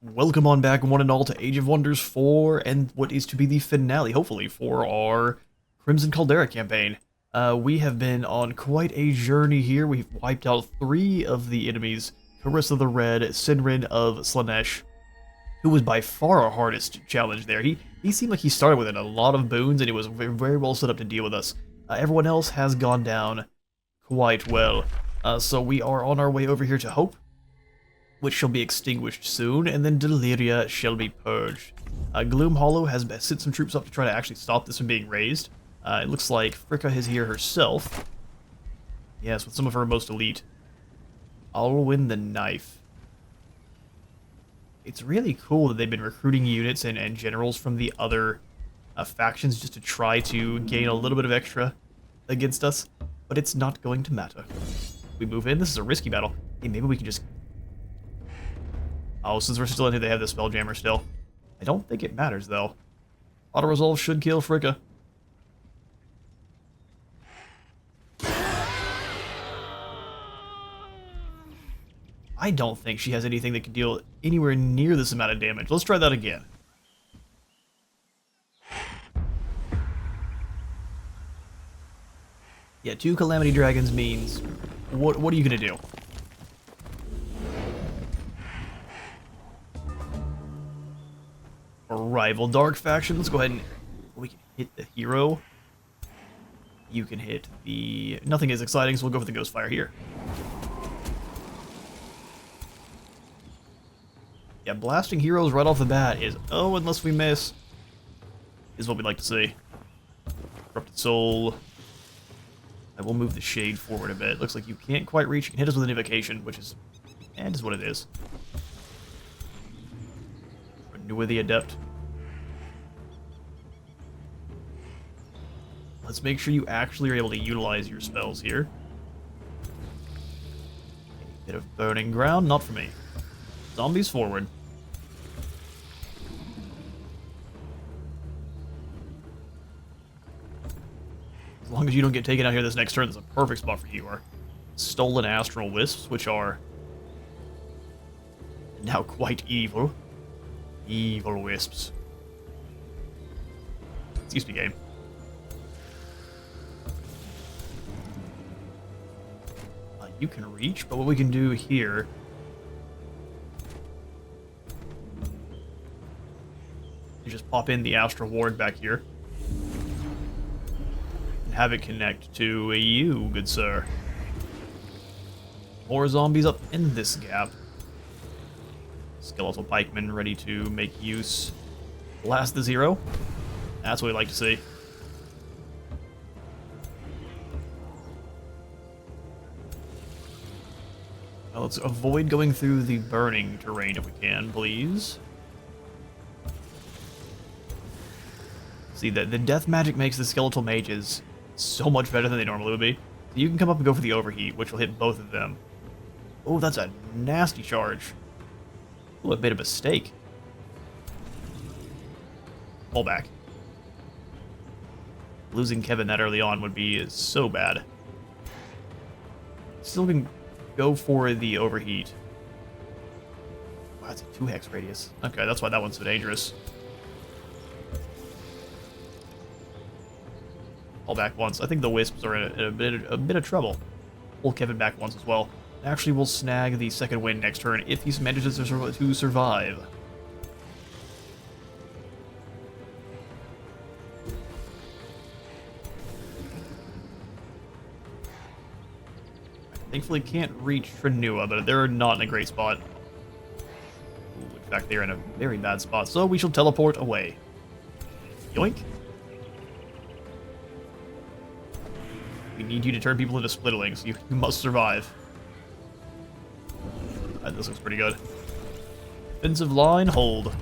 Welcome on back, one and all, to Age of Wonders 4, and what is to be the finale, hopefully, for our Crimson Caldera campaign. We have been on quite a journey here. We've wiped out 3 of the enemies. Carissa the Red, Sinrin of Slanesh, who was by far our hardest challenge there. He seemed like he started with a lot of boons, and he was very well set up to deal with us. Everyone else has gone down quite well. So we are on our way over here to Hope, which shall be extinguished soon, and then Deliria shall be purged. Gloom Hollow has sent some troops up to try to actually stop this from being raised. It looks like Fricka is here herself. Yes, with some of her most elite. I'll win the knife. It's really cool that they've been recruiting units and generals from the other factions just to try to gain a little bit of extra against us, but it's not going to matter. We move in. This is a risky battle. Hey, maybe we can just... Oh, since we're still in here, they have the Spelljammer still. I don't think it matters, though. Auto-resolve should kill Fricka. I don't think she has anything that can deal anywhere near this amount of damage. Let's try that again. Yeah, 2 Calamity Dragons means... What are you going to do? Rival Dark Faction. Let's go ahead and... We can hit the hero. You can hit the... Nothing is exciting, so we'll go for the Ghostfire here. Yeah, blasting heroes right off the bat is... Oh, unless we miss. Is what we'd like to see. Corrupted Soul. I will move the Shade forward a bit. Looks like you can't quite reach. You can hit us with an Invocation, which is... And is what it is. Renew the Adept. Let's make sure you actually are able to utilize your spells here. A bit of Burning Ground, not for me. Zombies forward. As long as you don't get taken out here this next turn, that's a perfect spot for you. Are Stolen Astral Wisps, which are now quite evil. Evil Wisps. Excuse me, game. You can reach, but what we can do here... You just pop in the Astral Ward back here. And have it connect to you, good sir. More zombies up in this gap. Skeletal Pikemen ready to make use. Blast the 0. That's what we like to see. Now let's avoid going through the burning terrain if we can, please. See, the death magic makes the skeletal mages so much better than they normally would be. So you can come up and go for the overheat, which will hit both of them. Oh, that's a nasty charge. Oh, I made a mistake. Pull back. Losing Kevin that early on would be so bad. Still can go for the overheat. Wow, that's a 2-hex radius. Okay, that's why that one's so dangerous. Pull back once. I think the Wisps are in a bit of trouble. Pull Kevin back once as well. Actually, we'll snag the second win next turn if he manages to survive. Thankfully, can't reach Trenua, but they're not in a great spot. Ooh, in fact, they're in a very bad spot, so we shall teleport away. Yoink. We need you to turn people into splitterlings. You must survive. This looks pretty good. Defensive line, hold.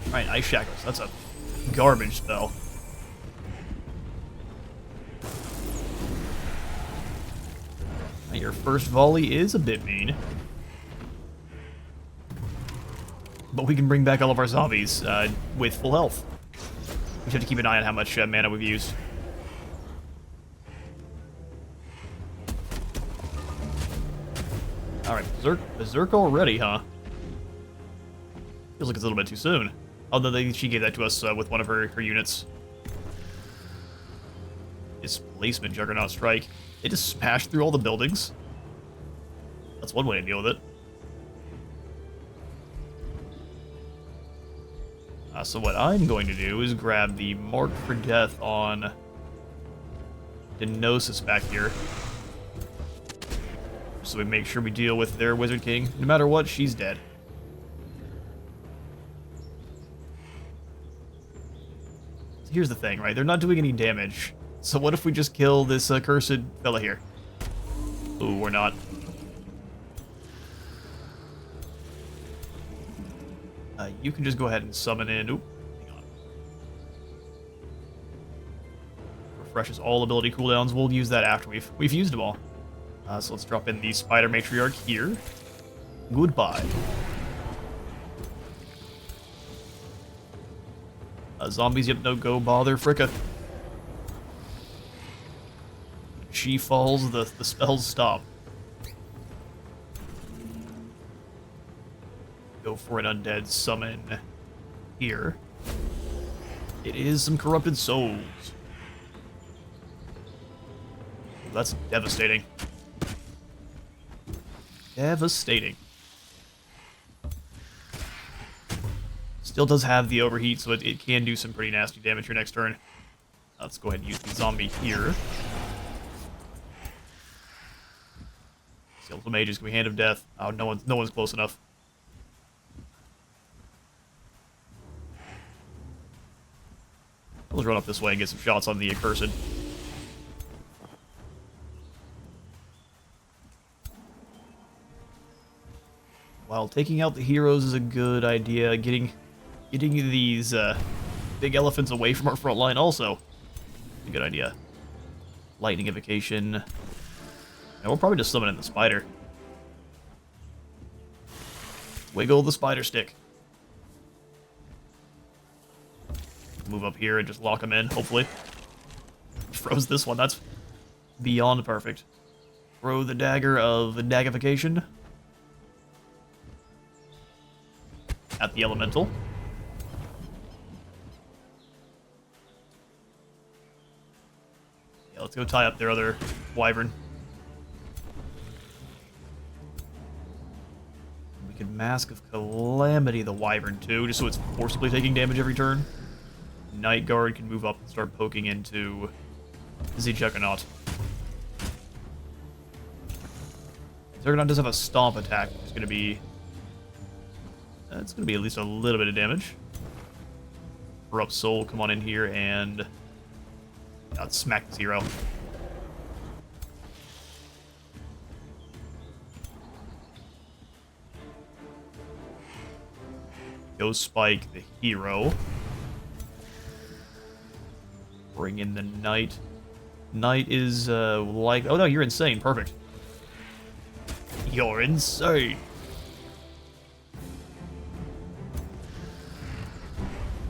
Alright, Ice Shackles. That's a garbage spell. Your first volley is a bit mean. But we can bring back all of our zombies with full health. We should have to keep an eye on how much mana we've used. Alright, Berserk already, huh? Feels like it's a little bit too soon. Although she gave that to us with one of her units. Displacement Juggernaut Strike. They just smashed through all the buildings. That's one way to deal with it. So what I'm going to do is grab the Mark for Death on Denosis back here. So we make sure we deal with their Wizard King. No matter what, she's dead. Here's the thing, right? They're not doing any damage. So what if we just kill this cursed fella here? Ooh, we're not. You can just go ahead and summon in. Oop, hang on. Refreshes all ability cooldowns. We'll use that after we've used them all. So let's drop in the Spider Matriarch here. Goodbye. Zombies, yep, no go bother Fricka. She falls, the spells stop. Go for an undead summon here. It is some corrupted souls. That's devastating. Devastating. Still does have the overheat, so it can do some pretty nasty damage your next turn. Let's go ahead and use the zombie here. Skeletal mages can be Hand of Death. Oh, no one's close enough. Let's run up this way and get some shots on the accursed. While taking out the heroes is a good idea, getting these big elephants away from our front line also a good idea. Lightning Evocation. And we'll probably just summon in the spider. Wiggle the spider stick. Move up here and just lock them in, hopefully. Froze this one, that's beyond perfect. Throw the dagger of the dagification at the elemental. Yeah, let's go tie up their other wyvern. We could Mask of Calamity the wyvern too, just so it's forcibly taking damage every turn. Night Guard can move up and start poking into the Juggernaut. Juggernaut does have a stomp attack, which is going to be... That's going to be at least a little bit of damage. Corrupt Soul, come on in here and... smack the hero. Go Spike the hero. Bring in the Knight. Knight is, like... Oh, no, you're insane. Perfect. You're insane.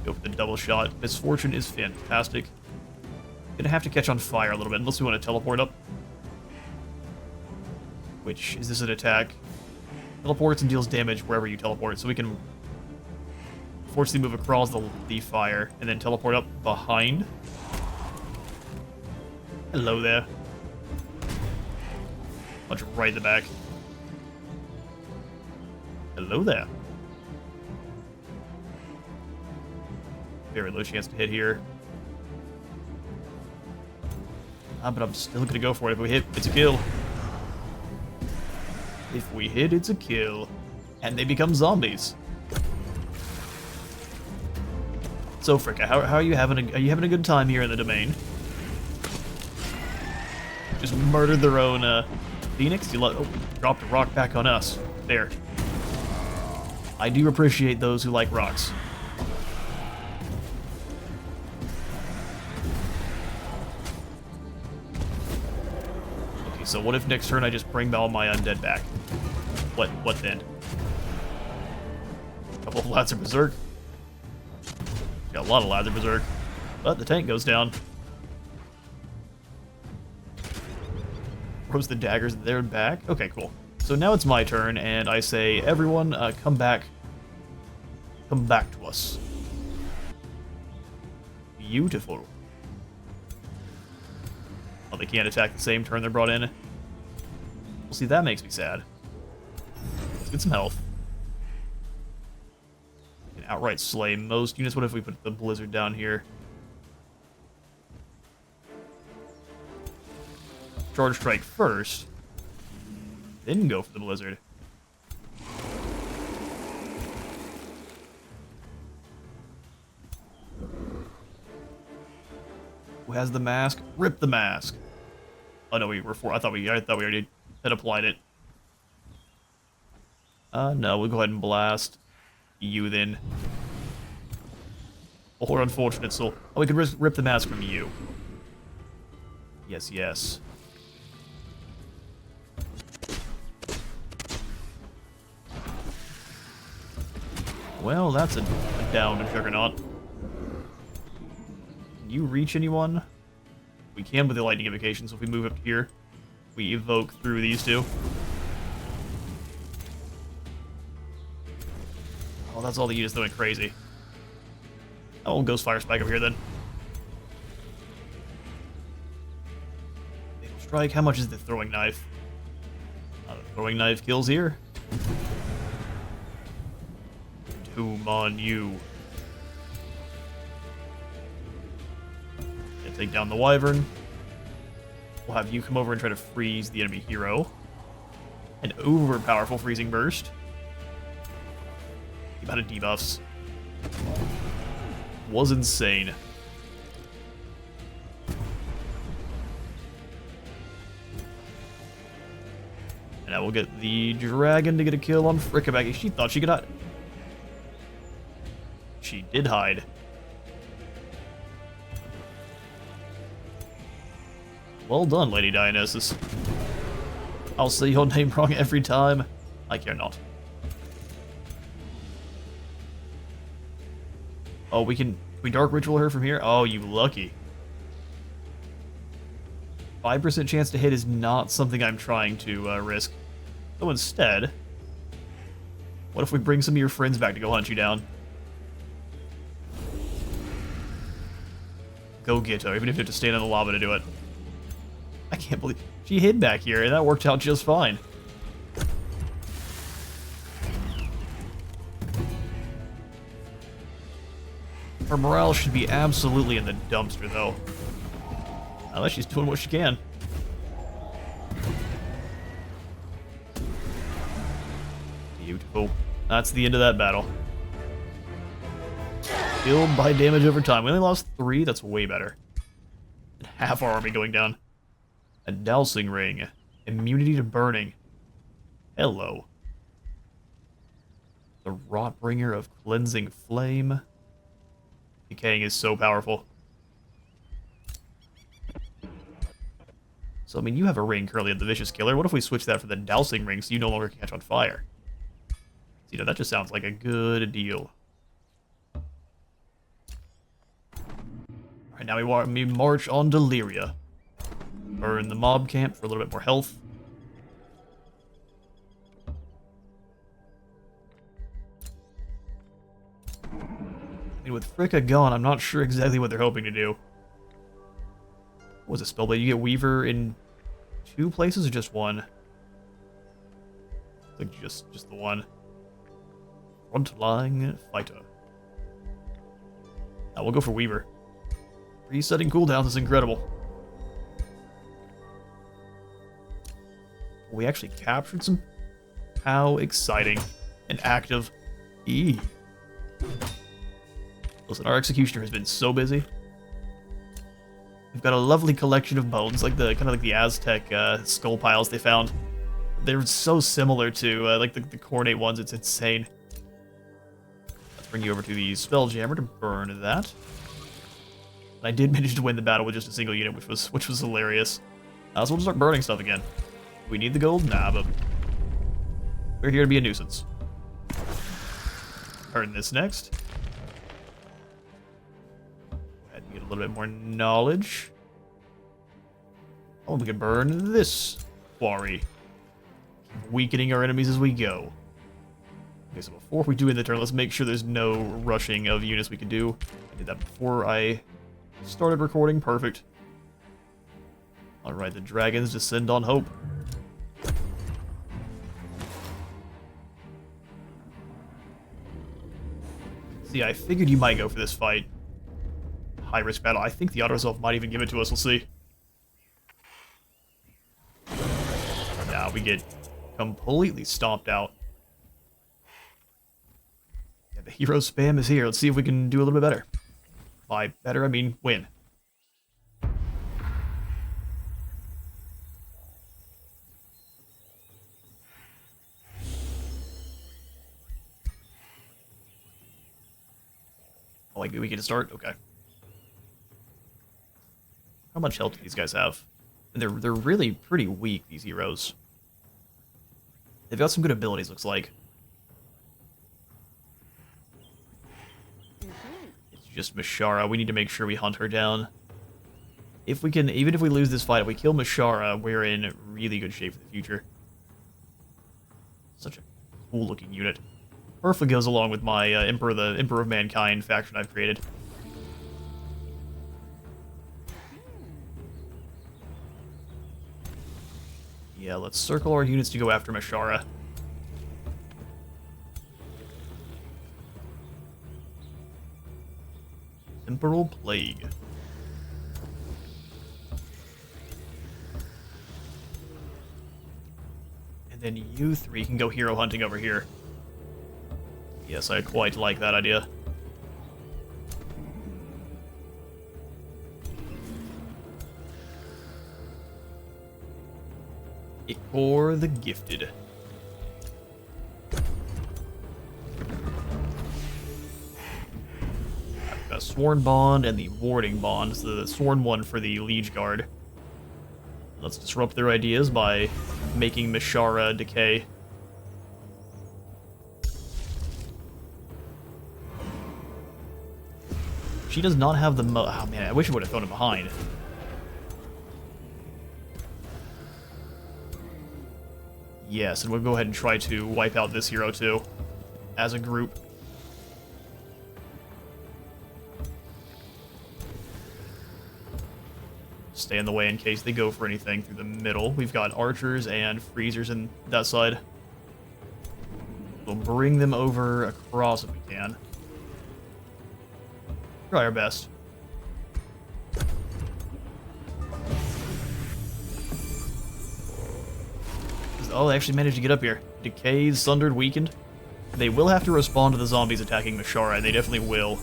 Go for the double shot. Misfortune is fantastic. Gonna have to catch on fire a little bit, unless we want to teleport up. Which, is this an attack? Teleports and deals damage wherever you teleport, so we can forcibly move across the fire, and then teleport up behind. Hello there. Punch right in the back. Hello there. Very low chance to hit here. But I'm still gonna go for it. If we hit, it's a kill. If we hit, it's a kill. And they become zombies. So, Fricka, how are you having are you having a good time here in the domain? Just murdered their own Phoenix. You dropped a rock back on us. There. I do appreciate those who like rocks. Okay, so what if next turn I just bring all my undead back? What then? A couple of lads of Berserk. Got a lot of lads of Berserk. But the tank goes down. Throws the daggers there and back. Okay, cool. So now it's my turn, and I say, everyone, come back. Come back to us. Beautiful. Oh, they can't attack the same turn they're brought in. Well, see, that makes me sad. Let's get some health. We can outright slay most units. What if we put the blizzard down here? Charge strike first, then go for the blizzard. Who has the mask? Rip the mask. Oh no, we were I thought we already had applied it. No, we'll go ahead and blast you then. Or unfortunate soul. Oh, we could rip the mask from you. Yes, yes. Well, that's a down to Juggernaut. Can you reach anyone? We can with the lightning invocation, so if we move up here, we evoke through these two. Oh, that's all the units doing crazy. Oh, Ghost Fire Spike up here then. Fatal Strike, how much is the throwing knife? The throwing knife kills here. Doom on you. Yeah, take down the Wyvern. We'll have you come over and try to freeze the enemy hero. An overpowerful freezing burst. The amount of debuffs was insane. And I will get the dragon to get a kill on Frickabagi. She thought she could hide. She did hide. Well done, Lady Dionysus. I'll say your name wrong every time. I care not. Oh, we Dark Ritual her from here? Oh, you lucky. 5% chance to hit is not something I'm trying to risk. So instead, what if we bring some of your friends back to go hunt you down? Go get her, even if you have to stand in the lava to do it. I can't believe she hid back here, and that worked out just fine. Her morale should be absolutely in the dumpster, though. Unless she's doing what she can. Beautiful. That's the end of that battle. Killed by damage over time. We only lost 3. That's way better. And half our army going down. A dowsing ring. Immunity to burning. Hello. The Rotbringer of Cleansing Flame. Decaying is so powerful. So, I mean, you have a ring currently of the Vicious Killer. What if we switch that for the Dowsing Ring so you no longer catch on fire? You know, that just sounds like a good deal. Alright, now we march on Deliria. Burn the mob camp for a little bit more health. I mean, with Fricka gone, I'm not sure exactly what they're hoping to do. What was it, Spellblade? You get Weaver in 2 places or just 1? I think just the 1. Frontline fighter. Now we'll go for Weaver. Resetting cooldowns is incredible. We actually captured some. How exciting and active. Listen, our executioner has been so busy. We've got a lovely collection of bones, like the kind of like the Aztec skull piles they found. They're so similar to like the Cornate ones. It's insane. Let's bring you over to the Spelljammer to burn that. I did manage to win the battle with just a single unit, which was hilarious. So we'll just start burning stuff again. We need the gold? Nah, but we're here to be a nuisance. Burn this next. Go ahead and get a little bit more knowledge. Oh, we can burn this quarry. weakening our enemies as we go. Okay, so before we do end the turn, let's make sure there's no rushing of units we can do. I did that before I started recording. Perfect. Alright, the dragons descend on hope. See, I figured you might go for this fight. High-risk battle. I think the auto-resolve might even give it to us. We'll see. Nah, we get completely stomped out. Yeah, the hero spam is here. Let's see if we can do a little bit better. By better, I mean win. Oh, like we get to start? Okay. How much health do these guys have? And they're really pretty weak, these heroes. They've got some good abilities, looks like. It's just Mashara. We need to make sure we hunt her down. If we can, even if we lose this fight, if we kill Mashara, we're in really good shape for the future. Such a cool-looking unit. Perfectly goes along with my the Emperor of Mankind faction I've created. Yeah, let's circle our units to go after Mashara. Temporal Plague. And then you three can go hero hunting over here. Yes, I quite like that idea. For the gifted. I've got a Sworn Bond and the Warding Bond. So the Sworn one for the Liege Guard. Let's disrupt their ideas by making Mashara decay. She does not have the oh man, I wish I would have thrown it behind. Yes, and we'll go ahead and try to wipe out this hero too, as a group. Stay in the way in case they go for anything through the middle. We've got archers and freezers in that side. We'll bring them over across if we can. Try our best. Oh, they actually managed to get up here. Decayed, sundered, weakened. They will have to respond to the zombies attacking Mashara, and they definitely will.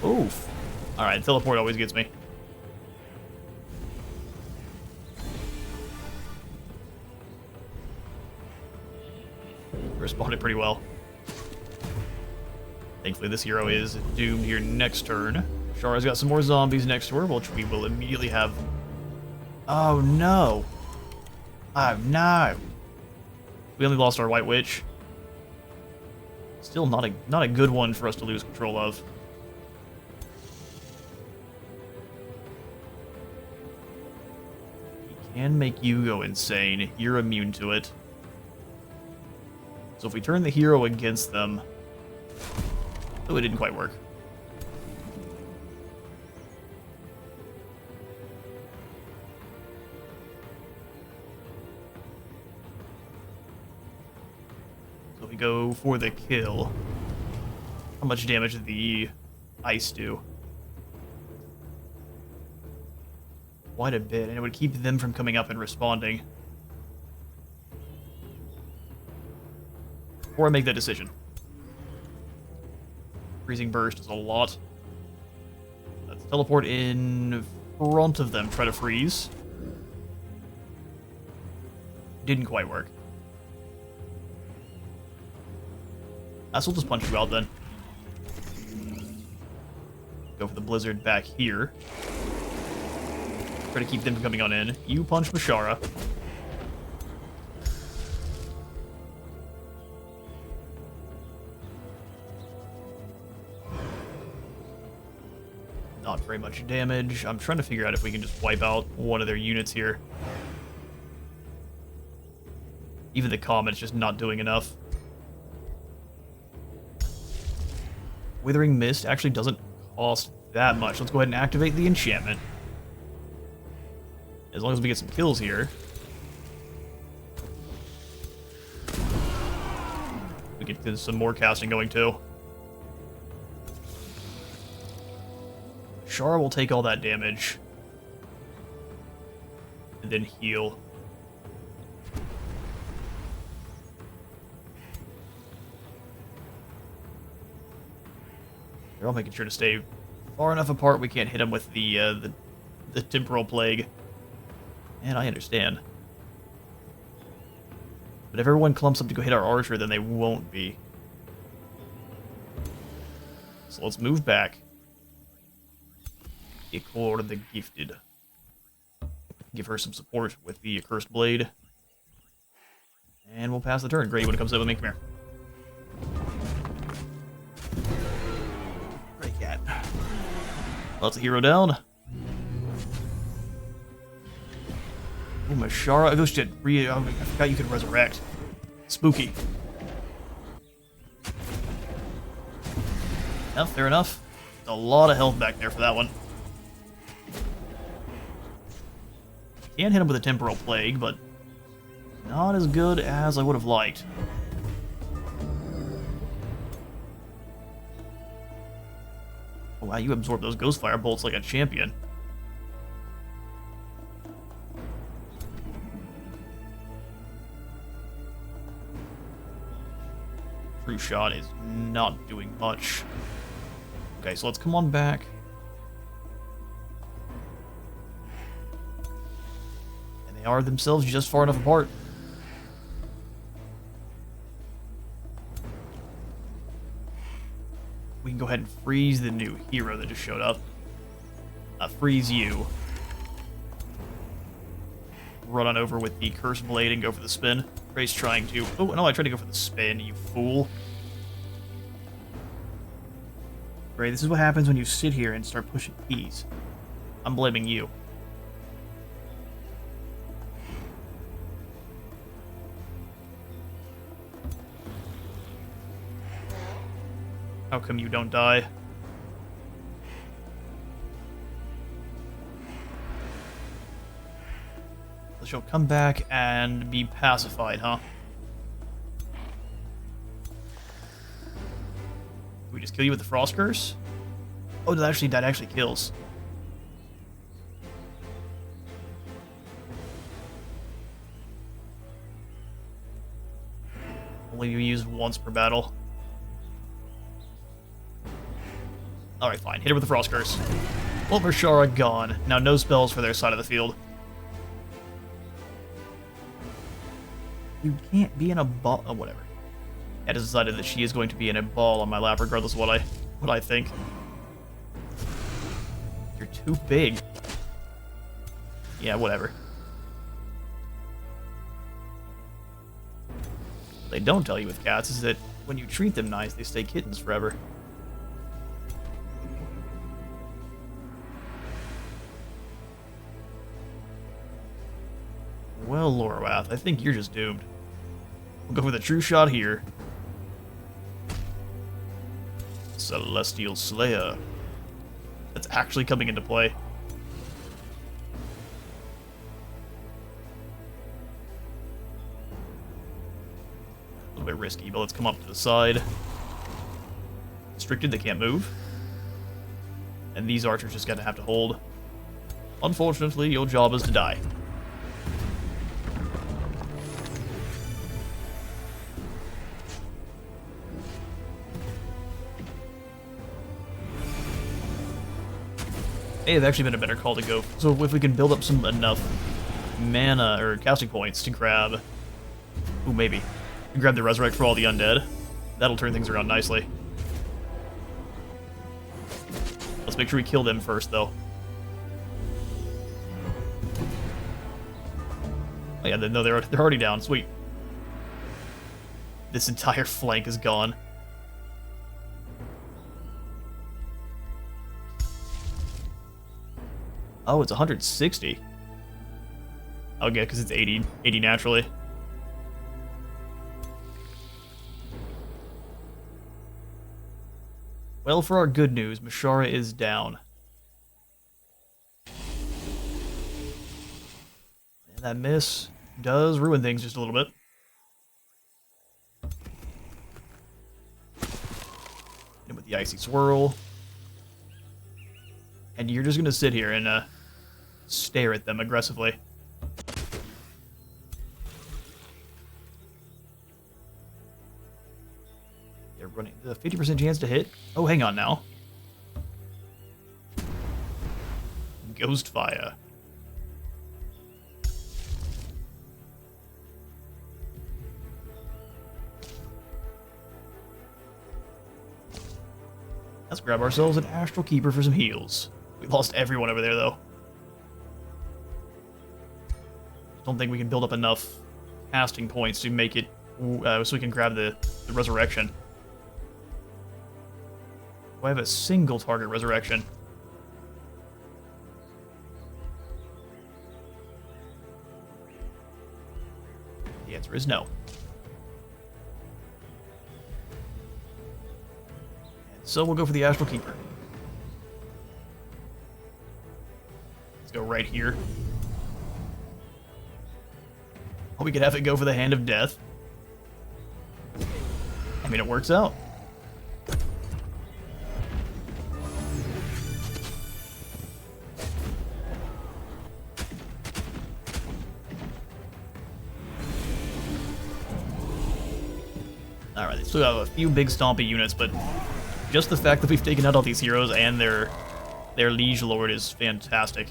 Oof. Alright, teleport always gets me. Responded pretty well. Thankfully, this hero is doomed here next turn. Shara's got some more zombies next to her, which we will immediately have... Oh, no. Oh, no. We only lost our White Witch. Still not a good one for us to lose control of. He can make you go insane. You're immune to it. So if we turn the hero against them... Oh, it didn't quite work. So we go for the kill. How much damage did the ice do? Quite a bit, and it would keep them from coming up and responding. Before I make that decision. Freezing Burst is a lot. Let's teleport in front of them, try to freeze. Didn't quite work. I will just punch you out then. Go for the Blizzard back here. Try to keep them from coming on in. You punch Mashara. Not very much damage. I'm trying to figure out if we can just wipe out one of their units here. Even the comment's just not doing enough. Withering Mist actually doesn't cost that much. Let's go ahead and activate the enchantment. As long as we get some kills here. We can get some more casting going too. Shara will take all that damage. And then heal. They're all making sure to stay far enough apart we can't hit them with the temporal plague. And I understand. But if everyone clumps up to go hit our archer, then they won't be. So let's move back. Icor the Gifted. Give her some support with the Accursed Blade. And we'll pass the turn. Grady, when it comes up with me, come here. Great cat. Lots of hero down. Oh, Mashara. Oh, shit. I forgot you could resurrect. Spooky. Yeah, fair enough. A lot of health back there for that one. Can hit him with a Temporal Plague, but not as good as I would have liked. Oh, wow, you absorb those Ghost Fire bolts like a champion. True Shot is not doing much. Okay, so let's come on back. And they are themselves just far enough apart. We can go ahead and freeze the new hero that just showed up. Freeze you. Run on over with the Cursed Blade and go for the spin. Ray's trying to... Oh, no, I tried to go for the spin, you fool. Ray, this is what happens when you sit here and start pushing keys. I'm blaming you. How come you don't die? So she'll come back and be pacified, huh? We just kill you with the Frost Curse? Oh, that actually kills. Only used once per battle. Alright, fine. Hit her with the Frost Curse. Well, Mashara gone. Now no spells for their side of the field. You can't be in a ball. Oh, whatever. I decided that she is going to be in a ball on my lap, regardless of what I think. You're too big. Yeah, whatever. What they don't tell you with cats is that when you treat them nice, they stay kittens forever. Well, Lorwath, I think you're just doomed. We'll go for the True Shot here. Celestial Slayer. That's actually coming into play. A little bit risky, but let's come up to the side. Restricted, they can't move. And these archers just gonna have to hold. Unfortunately, your job is to die. Hey, it's actually been a better call to go. So if we can build up enough mana or casting points to grab... Ooh, maybe. Grab the Resurrect for all the undead. That'll turn things around nicely. Let's make sure we kill them first, though. Oh yeah, no, they're already down. Sweet. This entire flank is gone. Oh, it's 160. Okay, because it's 80 naturally. Well, for our good news, Mashara is down. And that miss does ruin things just a little bit. And with the Icy Swirl. And you're just going to sit here and stare at them aggressively. They're running the 50% chance to hit. Oh, hang on now. Ghost Fire. Let's grab ourselves an Astral Keeper for some heals. We lost everyone over there, though. Don't think we can build up enough casting points to make it so we can grab the resurrection. Do I have a single target resurrection? The answer is no. And so we'll go for the Astral Keeper. Let's go right here. Or we could have it go for the Hand of Death. I mean, it works out. Alright, they still have a few big stompy units, but just the fact that we've taken out all these heroes and their liege lord is fantastic.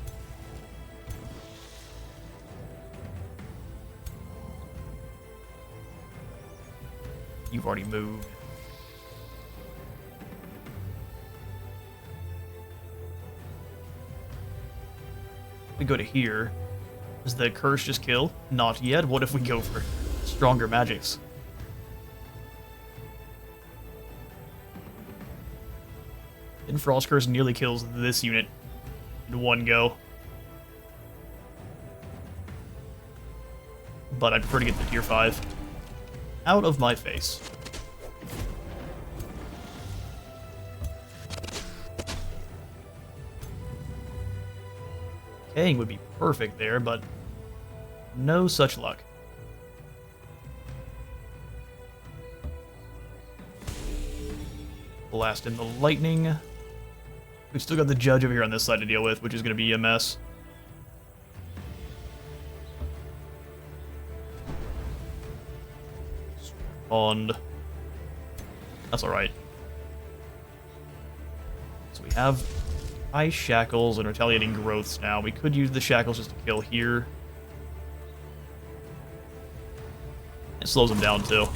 You've already moved. We go to here. Does the curse just kill? Not yet. What if we go for stronger magics? And Frost Curse nearly kills this unit in one go. But I'd prefer to get the tier 5 out of my face. Decaying would be perfect there, but no such luck. Blast in the lightning. We've still got the judge over here on this side to deal with, which is going to be a mess. Pond. That's alright. So we have Ice Shackles and Retaliating Growths now. We could use the Shackles just to kill here. It slows them down too.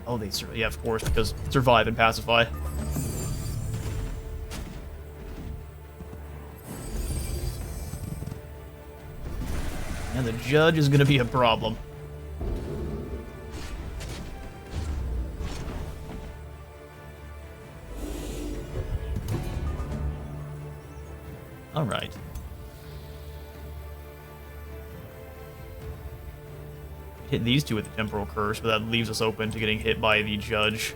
Oh, they survive. Yeah, of course, because survive and pacify. And the judge is going to be a problem. All right. Hit these two with the Temporal Curse, but that leaves us open to getting hit by the judge.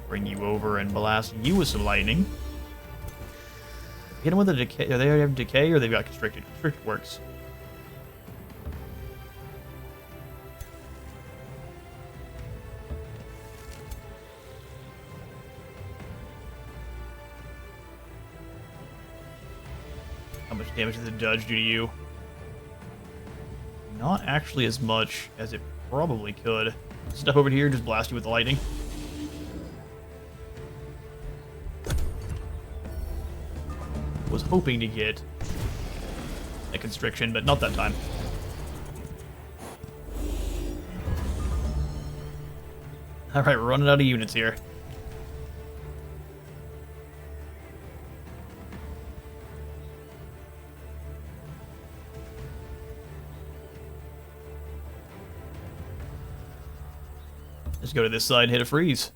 Bring you over and blast you with some lightning. Hit them with a decay. Do they have decay or they've got constricted? Constricted works. How much damage does the judge do to you? Not actually as much as it probably could. Step over here, just blast you with the lightning. Was hoping to get a constriction, but not that time. Alright, we're running out of units here. Let's go to this side and hit a freeze.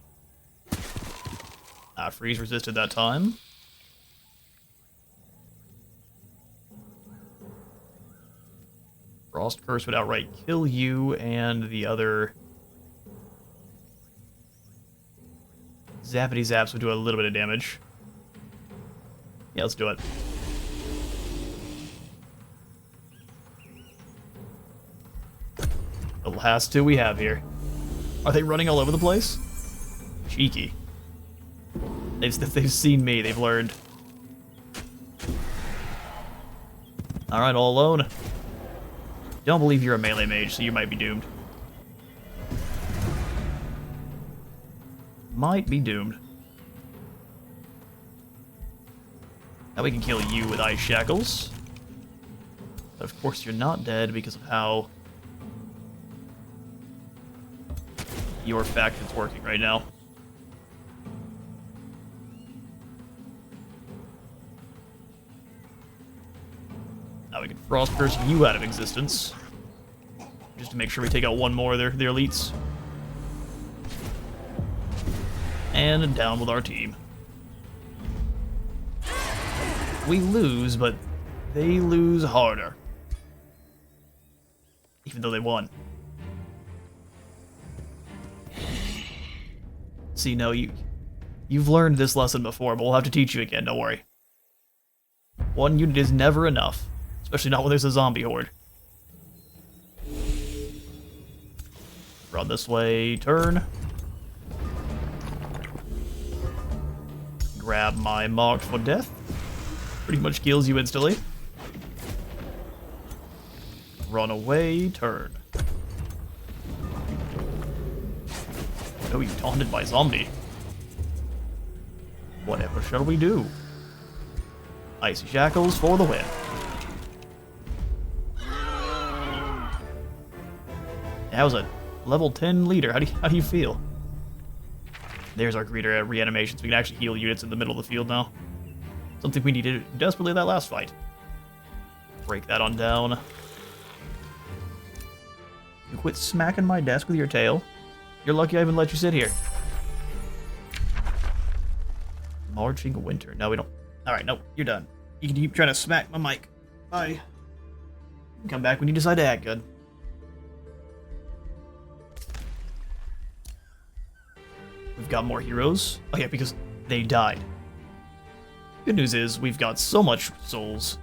Freeze resisted that time. Frost Curse would outright kill you, and the other Zappity zaps would do a little bit of damage. Yeah, let's do it. The last two we have here. Are they running all over the place? Cheeky. They've seen me, they've learned. Alright, all alone. Don't believe you're a melee mage, so you might be doomed. Might be doomed. Now we can kill you with ice shackles. But of course you're not dead because of how your faction's working right now. Now we can frost curse you out of existence. Just to make sure we take out one more of their elites. And down with our team. We lose, but they lose harder. Even though they won. See, no, you've learned this lesson before, but we'll have to teach you again, don't worry. One unit is never enough. Especially not when there's a zombie horde. Run this way, turn. Grab my marked for death. Pretty much kills you instantly. Run away, turn. Oh, you taunted my zombie. Whatever shall we do? Icy shackles for the win. That was a level 10 leader. How do you feel? There's our greeter at reanimation, so we can actually heal units in the middle of the field now. Something we needed desperately that last fight. Break that on down. You quit smacking my desk with your tail. You're lucky I even let you sit here. Marching winter. No, we don't. Alright, no, you're done. You can keep trying to smack my mic. Bye. Come back when you decide to act good. We've got more heroes. Oh yeah, because they died. Good news is, we've got so much souls.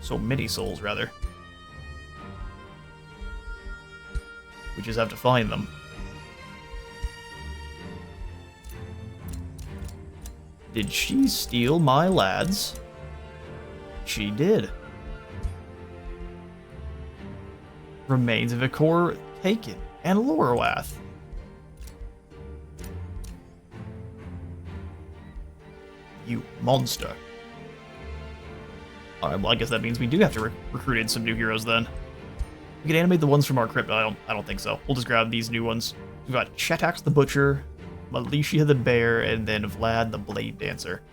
So many souls, rather. We just have to find them. Did she steal my lads? She did. Remains of Ikor taken, and Lorwath. You monster. Alright, well I guess that means we do have to recruit in some new heroes then. We can animate the ones from our crypt, but I don't think so. We'll just grab these new ones. We've got Chetax the Butcher, Malicia the Bear, and then Vlad the Blade Dancer.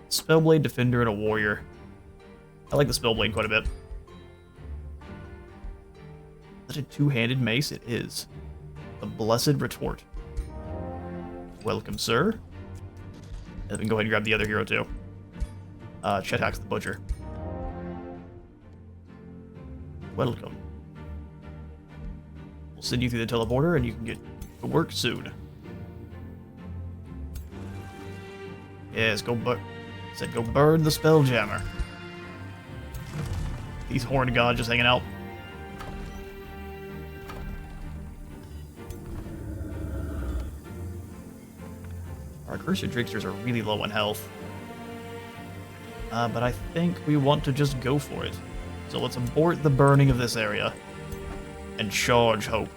Spellblade, Defender, and a Warrior. I like the Spellblade quite a bit. Is that a two-handed mace? It is. The Blessed Retort. Welcome, sir. And we can go ahead and grab the other hero, too. Chetax the Butcher. Welcome. We'll send you through the teleporter, and you can get to work soon. Yes, go burn. Said go burn the Spelljammer. These horned gods just hanging out. Our Cursed Tricksters are really low on health. But I think we want to just go for it. So let's abort the burning of this area. And charge Hope.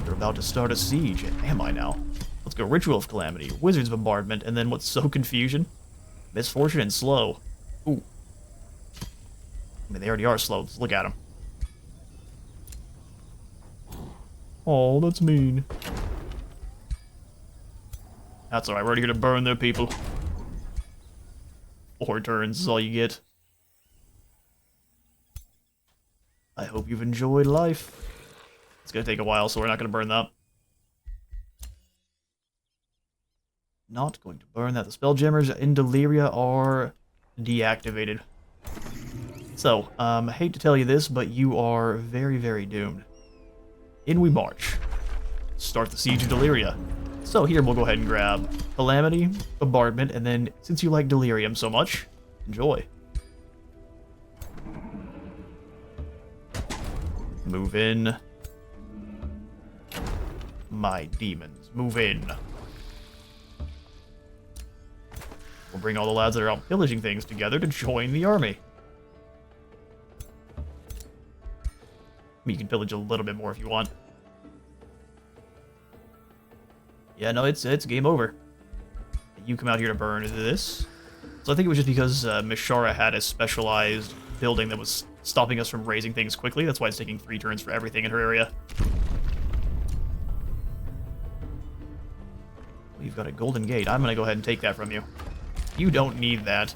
They're about to start a siege. Am I now? Let's go Ritual of Calamity, Wizard's Bombardment, and then what's so confusion? Misfortune and Slow. Ooh. I mean, they already are slow. Let's look at them. Oh, that's mean. That's alright, we're already here to burn their people. 4 turns is all you get. I hope you've enjoyed life. It's gonna take a while, so we're not gonna burn that. Not going to burn that. The Spelljammers in Deliria are deactivated. So, I hate to tell you this, but you are very, very doomed. In we march. Start the siege of Deliria. So here we'll go ahead and grab Calamity, Bombardment, and then since you like Delirium so much, enjoy. Move in. My demons, move in. We'll bring all the lads that are out pillaging things together to join the army. I mean, you can pillage a little bit more if you want. Yeah, no, it's game over. You come out here to burn this. So I think it was just because Mishara had a specialized building that was stopping us from raising things quickly. That's why it's taking 3 turns for everything in her area. Well, you've got a golden gate. I'm going to go ahead and take that from you. You don't need that.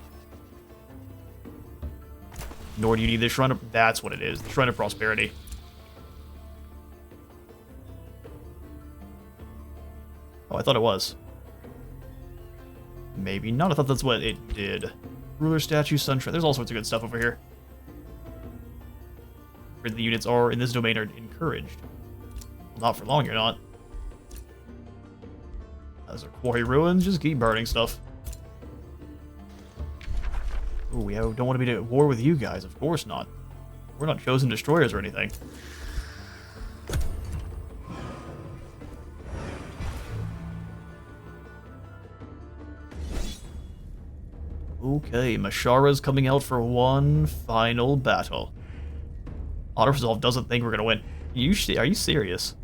Nor do you need the Shrine of... That's what it is. The Shrine of Prosperity. Oh, I thought it was. Maybe not. I thought that's what it did. Ruler statue, sunshine. There's all sorts of good stuff over here. Where the units are in this domain are encouraged. Well, not for long, you're not. Those are quarry ruins. Just keep burning stuff. Ooh, we don't want to be at war with you guys. Of course not. We're not chosen destroyers or anything. Okay, Mashara's coming out for one final battle. Auto-resolve doesn't think we're gonna win. Are you serious?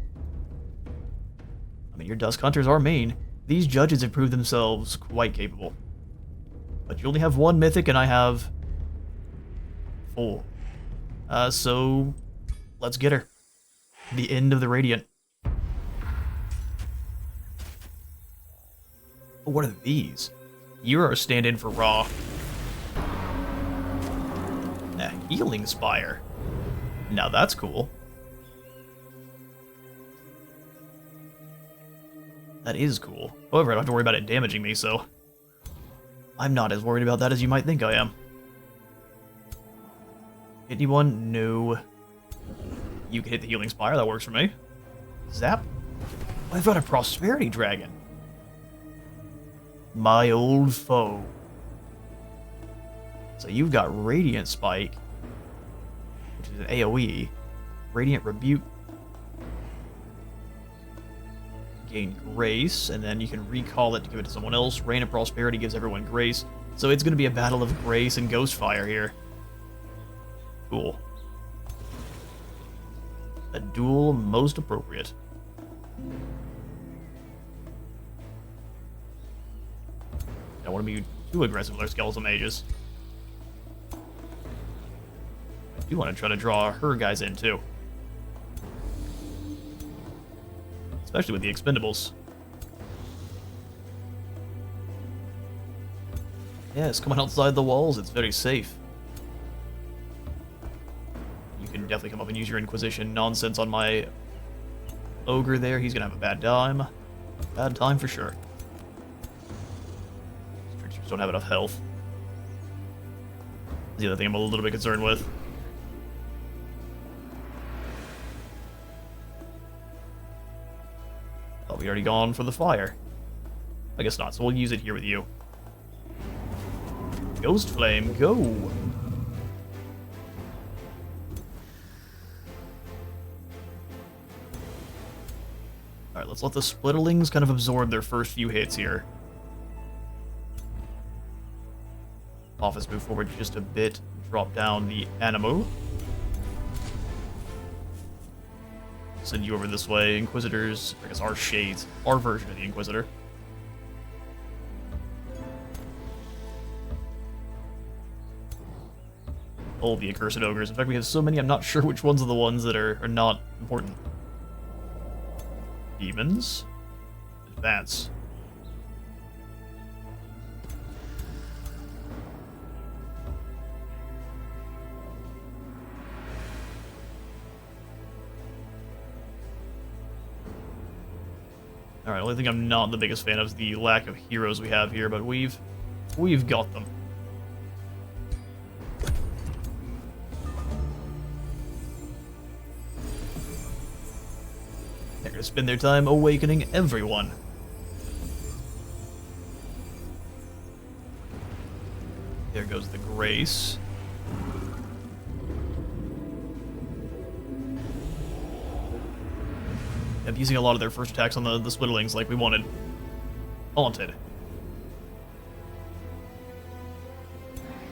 I mean, your Dusk Hunters are mean. These judges have proved themselves quite capable. But you only have 1 mythic and I have 4. So let's get her. The end of the Radiant. Oh, what are these? You're a stand-in for Ra. A Healing Spire. Now that's cool. That is cool. However, I don't have to worry about it damaging me, so... I'm not as worried about that as you might think I am. Hit anyone? No. You can hit the Healing Spire, that works for me. Zap. I've got a Prosperity Dragon. My old foe. So you've got Radiant Spike, which is an AoE. Radiant Rebuke. Gain Grace, and then you can recall it to give it to someone else. Rain of Prosperity gives everyone Grace. So it's going to be a battle of Grace and Ghostfire here. Cool. A duel most appropriate. I don't want to be too aggressive with our Skeletal Mages. I do want to try to draw her guys in, too. Especially with the Expendables. Yes, come on outside the walls, it's very safe. You can definitely come up and use your Inquisition nonsense on my Ogre there. He's gonna have a bad time. Bad time for sure. Creatures don't have enough health. That's the other thing I'm a little bit concerned with. Thought we already gone for the fire. I guess not, so we'll use it here with you. Ghost Flame, go! Alright, let's let the Splitterlings kind of absorb their first few hits here. Apophis move forward just a bit, drop down the Animo. Send you over this way. Inquisitors, I guess our shades, our version of the Inquisitor. All the accursed ogres. In fact, we have so many, I'm not sure which ones are the ones that are not important. Demons. Advance. Alright, the only thing I'm not the biggest fan of is the lack of heroes we have here, but we've got them. gonna spend their time awakening everyone. There goes the Grace. Yep, using a lot of their first attacks on the Switterlings like we wanted. Haunted.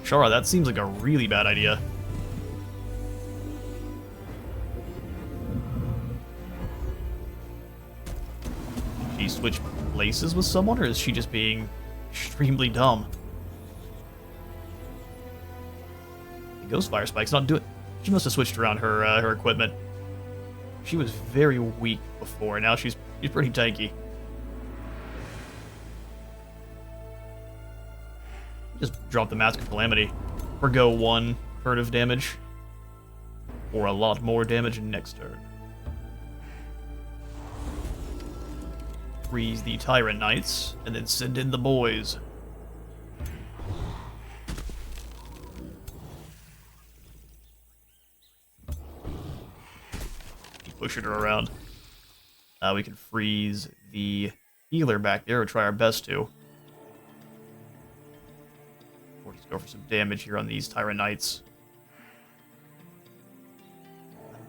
Shara, that seems like a really bad idea. Did she switch places with someone, or is she just being extremely dumb? The Ghostfire Spike's not doing... She must have switched around her her equipment. She was very weak before, now she's pretty tanky. Just drop the Mask of Calamity. Forgo 1 turn of damage. Or a lot more damage next turn. Freeze the Tyrant Knights, and then send in the boys. Keep pushing her around. We can freeze the healer back there, or try our best to. Or just go for some damage here on these Tyrant Knights.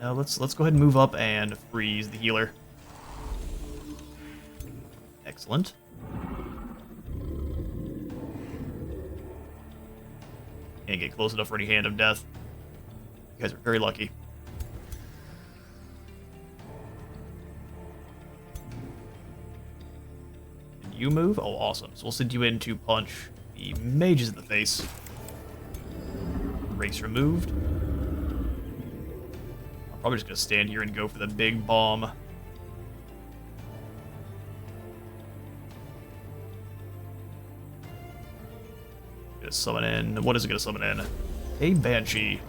Now let's go ahead and move up and freeze the healer. Excellent. Can't get close enough for any Hand of Death. You guys are very lucky. Can you move? Oh, awesome. So we'll send you in to punch the mages in the face. Race removed. I'm probably just going to stand here and go for the big bomb. Gonna summon in... What is it going to summon in? A Banshee.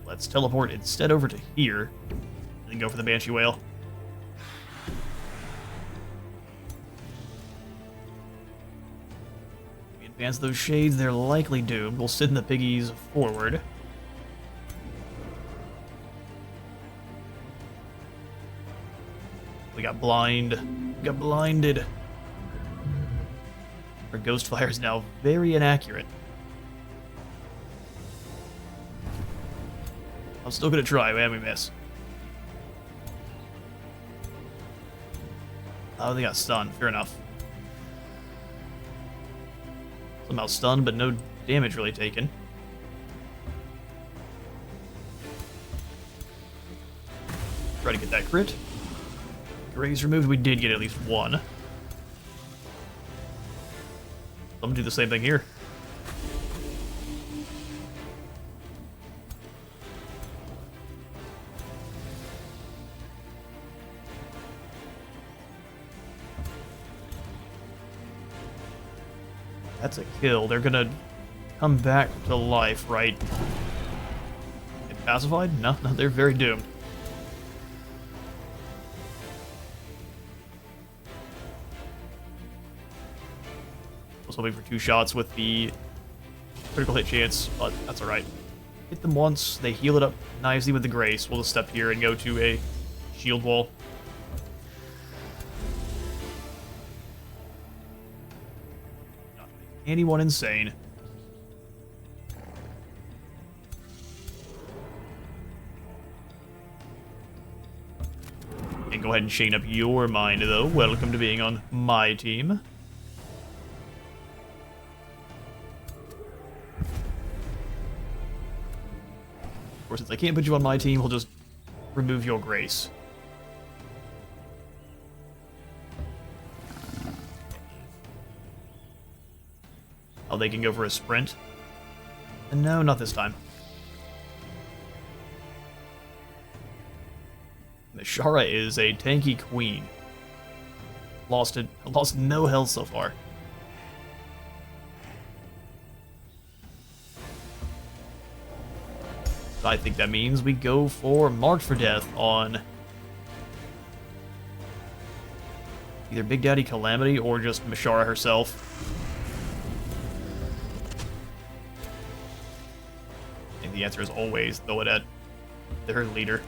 Let's teleport instead over to here. And then go for the Banshee Whale. We advance those shades, they're likely doomed. We'll send the piggies forward. We got blind. We got blinded. Our Ghost Fire is now very inaccurate. I'm still gonna try, and we miss. Oh, they got stunned. Fair enough. Somehow stunned, but no damage really taken. Try to get that crit. Raise removed. We did get at least one. I'm gonna do the same thing here. That's a kill. They're gonna come back to life, right? They pacified? No, they're very doomed. I was hoping for 2 shots with the critical hit chance, but that's alright. Hit them once, they heal it up nicely with the Grace. We'll just step here and go to a shield wall. Not make anyone insane. And go ahead and chain up your mind, though. Welcome to being on my team. Of course, since I can't put you on my team, we'll just remove your Grace. Oh, they can go for a sprint? And no, not this time. Mishara is a tanky queen. Lost no health so far. I think that means we go for Marked for Death on either Big Daddy Calamity or just Mishara herself. And the answer is always throw it at their leader.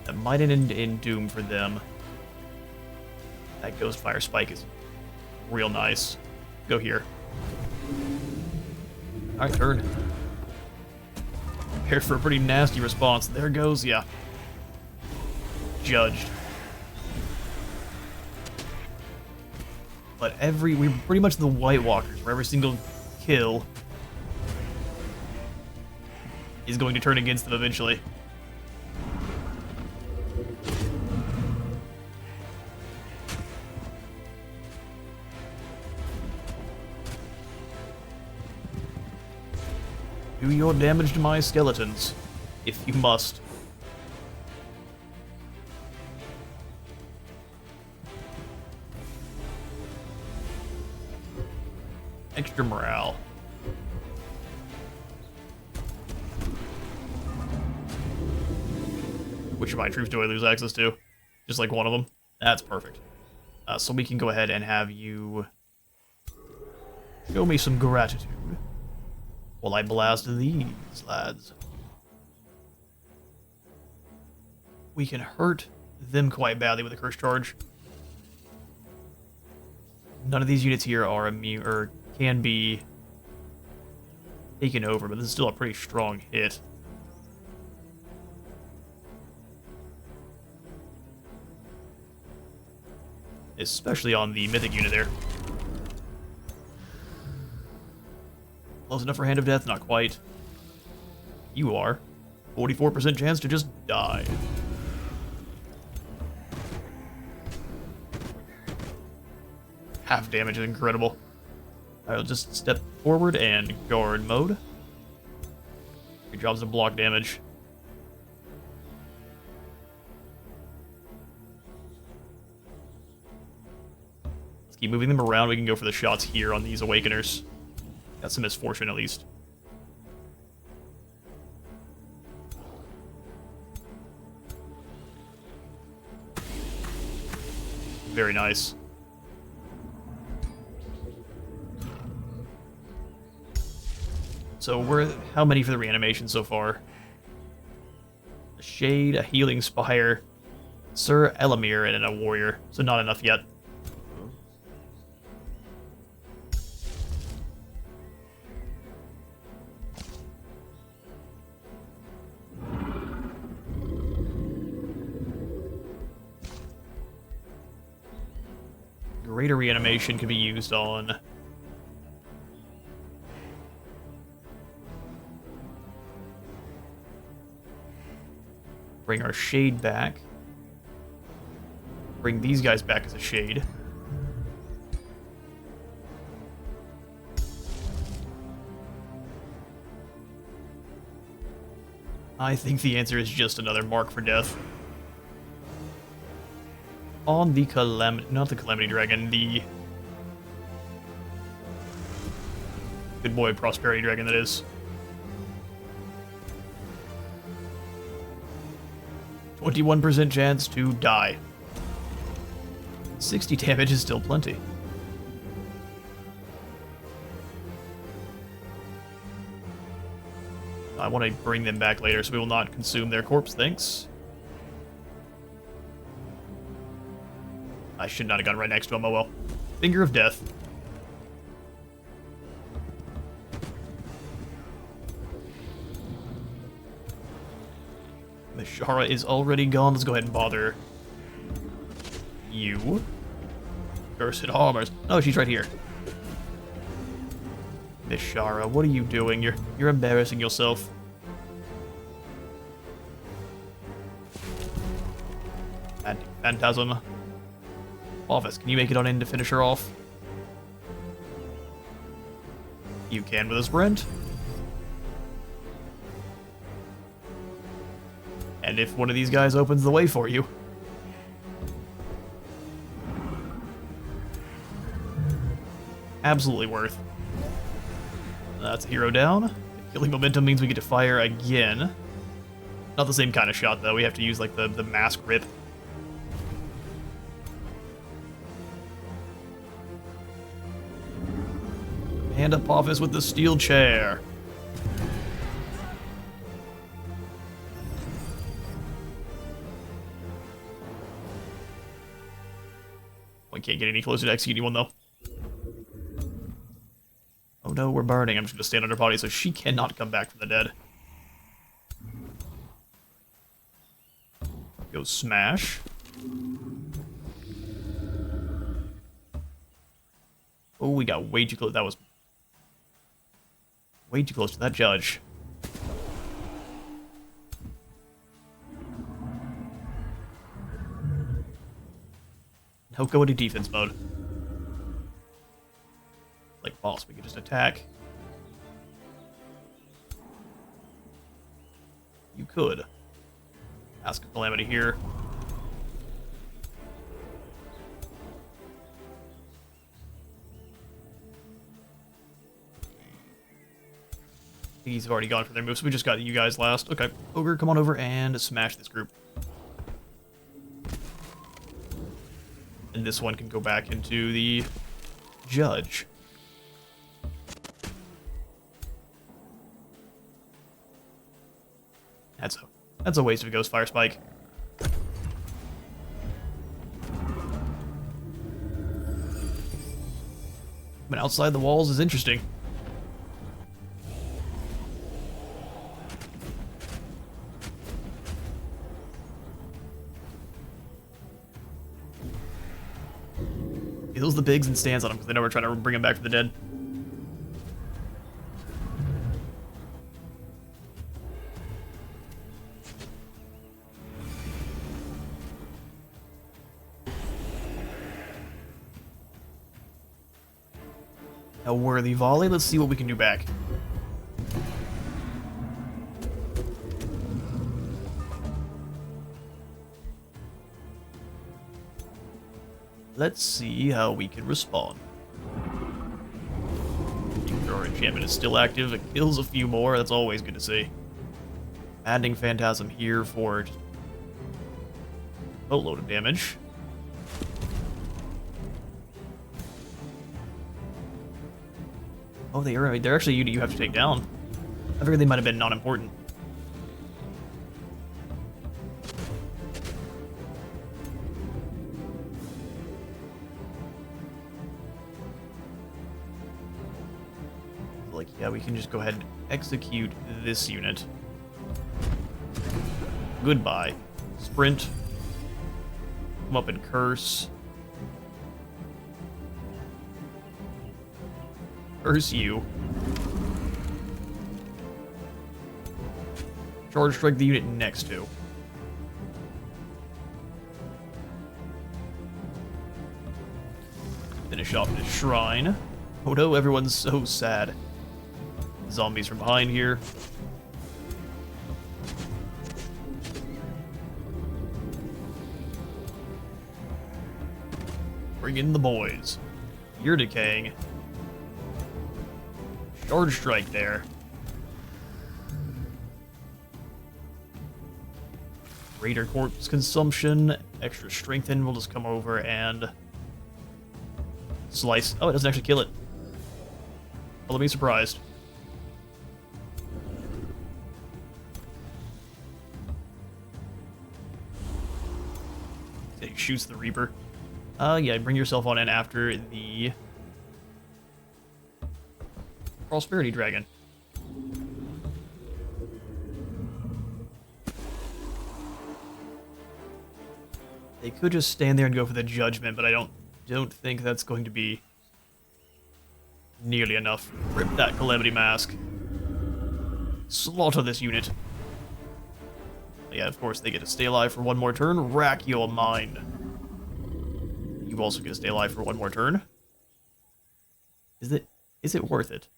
That might end in doom for them. That Ghost Fire Spike is real nice. Go here. Alright, turn. Prepared for a pretty nasty response. There goes, yeah. Judged. But we're pretty much the White Walkers, where every single kill is going to turn against them eventually. Do your damage to my skeletons, if you must. Extra morale. Which of my troops do I lose access to? Just like one of them? That's perfect. So we can go ahead and have you show me some gratitude while I blast these lads. We can hurt them quite badly with a curse charge. None of these units here are immune or can be taken over, but this is still a pretty strong hit. Especially on the mythic unit there. Close enough for Hand of Death? Not quite. You are. 44% chance to just die. Half damage is incredible. I'll just step forward and guard mode. He drops the block damage. Let's keep moving them around. We can go for the shots here on these Awakeners. Got some misfortune at least. Very nice. So we're how many for the reanimation so far? A Shade, a Healing Spire, Sir Elamir, and a Warrior. So not enough yet. Greater reanimation can be used on bring our Shade back. Bring these guys back as a Shade. I think the answer is just another Mark for Death. On the not the Calamity Dragon, the good boy Prosperity Dragon, that is. 21% chance to die. 60 damage is still plenty. I want to bring them back later, so we will not consume their corpse, thanks. I should not have gone right next to him, oh well. Finger of Death. Mishara is already gone. Let's go ahead and bother you. Cursed Armors. Oh, she's right here. Mishara, what are you doing? You're embarrassing yourself. Phantasm. Apophis, can you make it on in to finish her off? You can with a sprint. And if one of these guys opens the way for you. Absolutely worth. That's a hero down. Killing momentum means we get to fire again. Not the same kind of shot, though. We have to use, like, the mask rip. And Apophis with the steel chair. We can't get any closer to executing one, though. Oh no, we're burning. I'm just gonna stand on her body so she cannot come back from the dead. Go smash. Oh, we got way too close. That was way too close to that judge. Now go into defense mode. Like boss, we can just attack. You could. Ask a Calamity here. He's already gone for their moves, so we just got you guys last. Okay, Ogre, come on over and smash this group. And this one can go back into the judge. That's a waste of a Ghost Fire Spike. But outside the walls is interesting. Kills the pigs and stands on them because they know we're trying to bring them back from the dead. A worthy volley. Let's see what we can do back. Let's see how we can respond. Our enchantment is still active. It kills a few more. That's always good to see. Adding Phantasm here for just a boatload of damage. Oh, they're actually a unit you have to take down. I figured they might have been non-important. Like, yeah, we can just go ahead and execute this unit. Goodbye. Sprint. Come up and curse. Curse you. Charge strike the unit next to. Finish off the shrine. Oh no, everyone's so sad. Zombies from behind here. Bring in the boys. You're decaying. Charge strike there. Greater corpse consumption. Extra strengthen. We'll just come over and slice. Oh, it doesn't actually kill it. Well, let me be surprised. It shoots the Reaper. Yeah, bring yourself on in after the Prosperity Dragon. They could just stand there and go for the Judgment, but I don't think that's going to be nearly enough. Rip that Calamity Mask. Slaughter this unit. Yeah, of course, they get to stay alive for one more turn. Rack your mind. You also get to stay alive for one more turn. Is it worth it?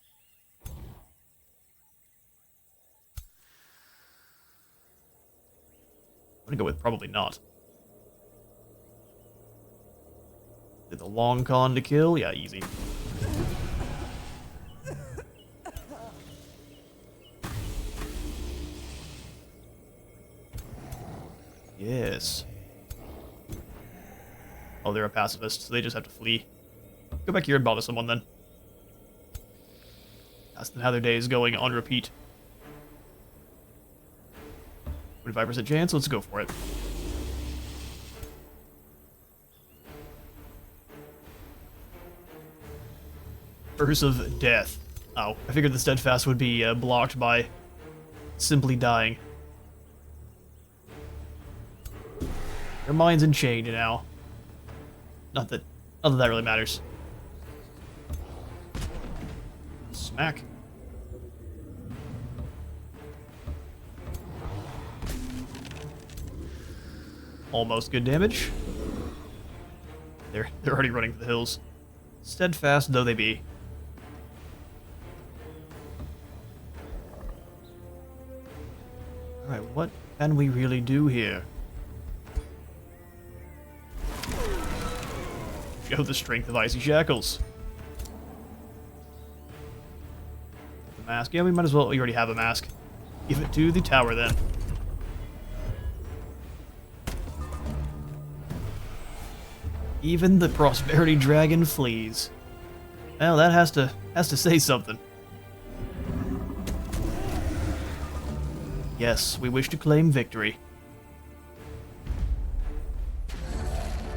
I'm gonna go with probably not. Did the long con to kill? Yeah, easy. Yes. Oh, they're a pacifist, so they just have to flee. Go back here and bother someone then. That's how their day is going on repeat. 25% chance, let's go for it. Curse of Death. Oh, I figured the Steadfast would be blocked by simply dying. Their mind's enchained now. Not that that really matters. Smack. Almost good damage. They're already running for the hills. Steadfast though they be. Alright, what can we really do here? Show the strength of Icy Shackles. The mask. Yeah, we might as well. We already have a mask. Give it to the tower then. Even the Prosperity Dragon flees. Well, that has to say something. Yes, we wish to claim victory.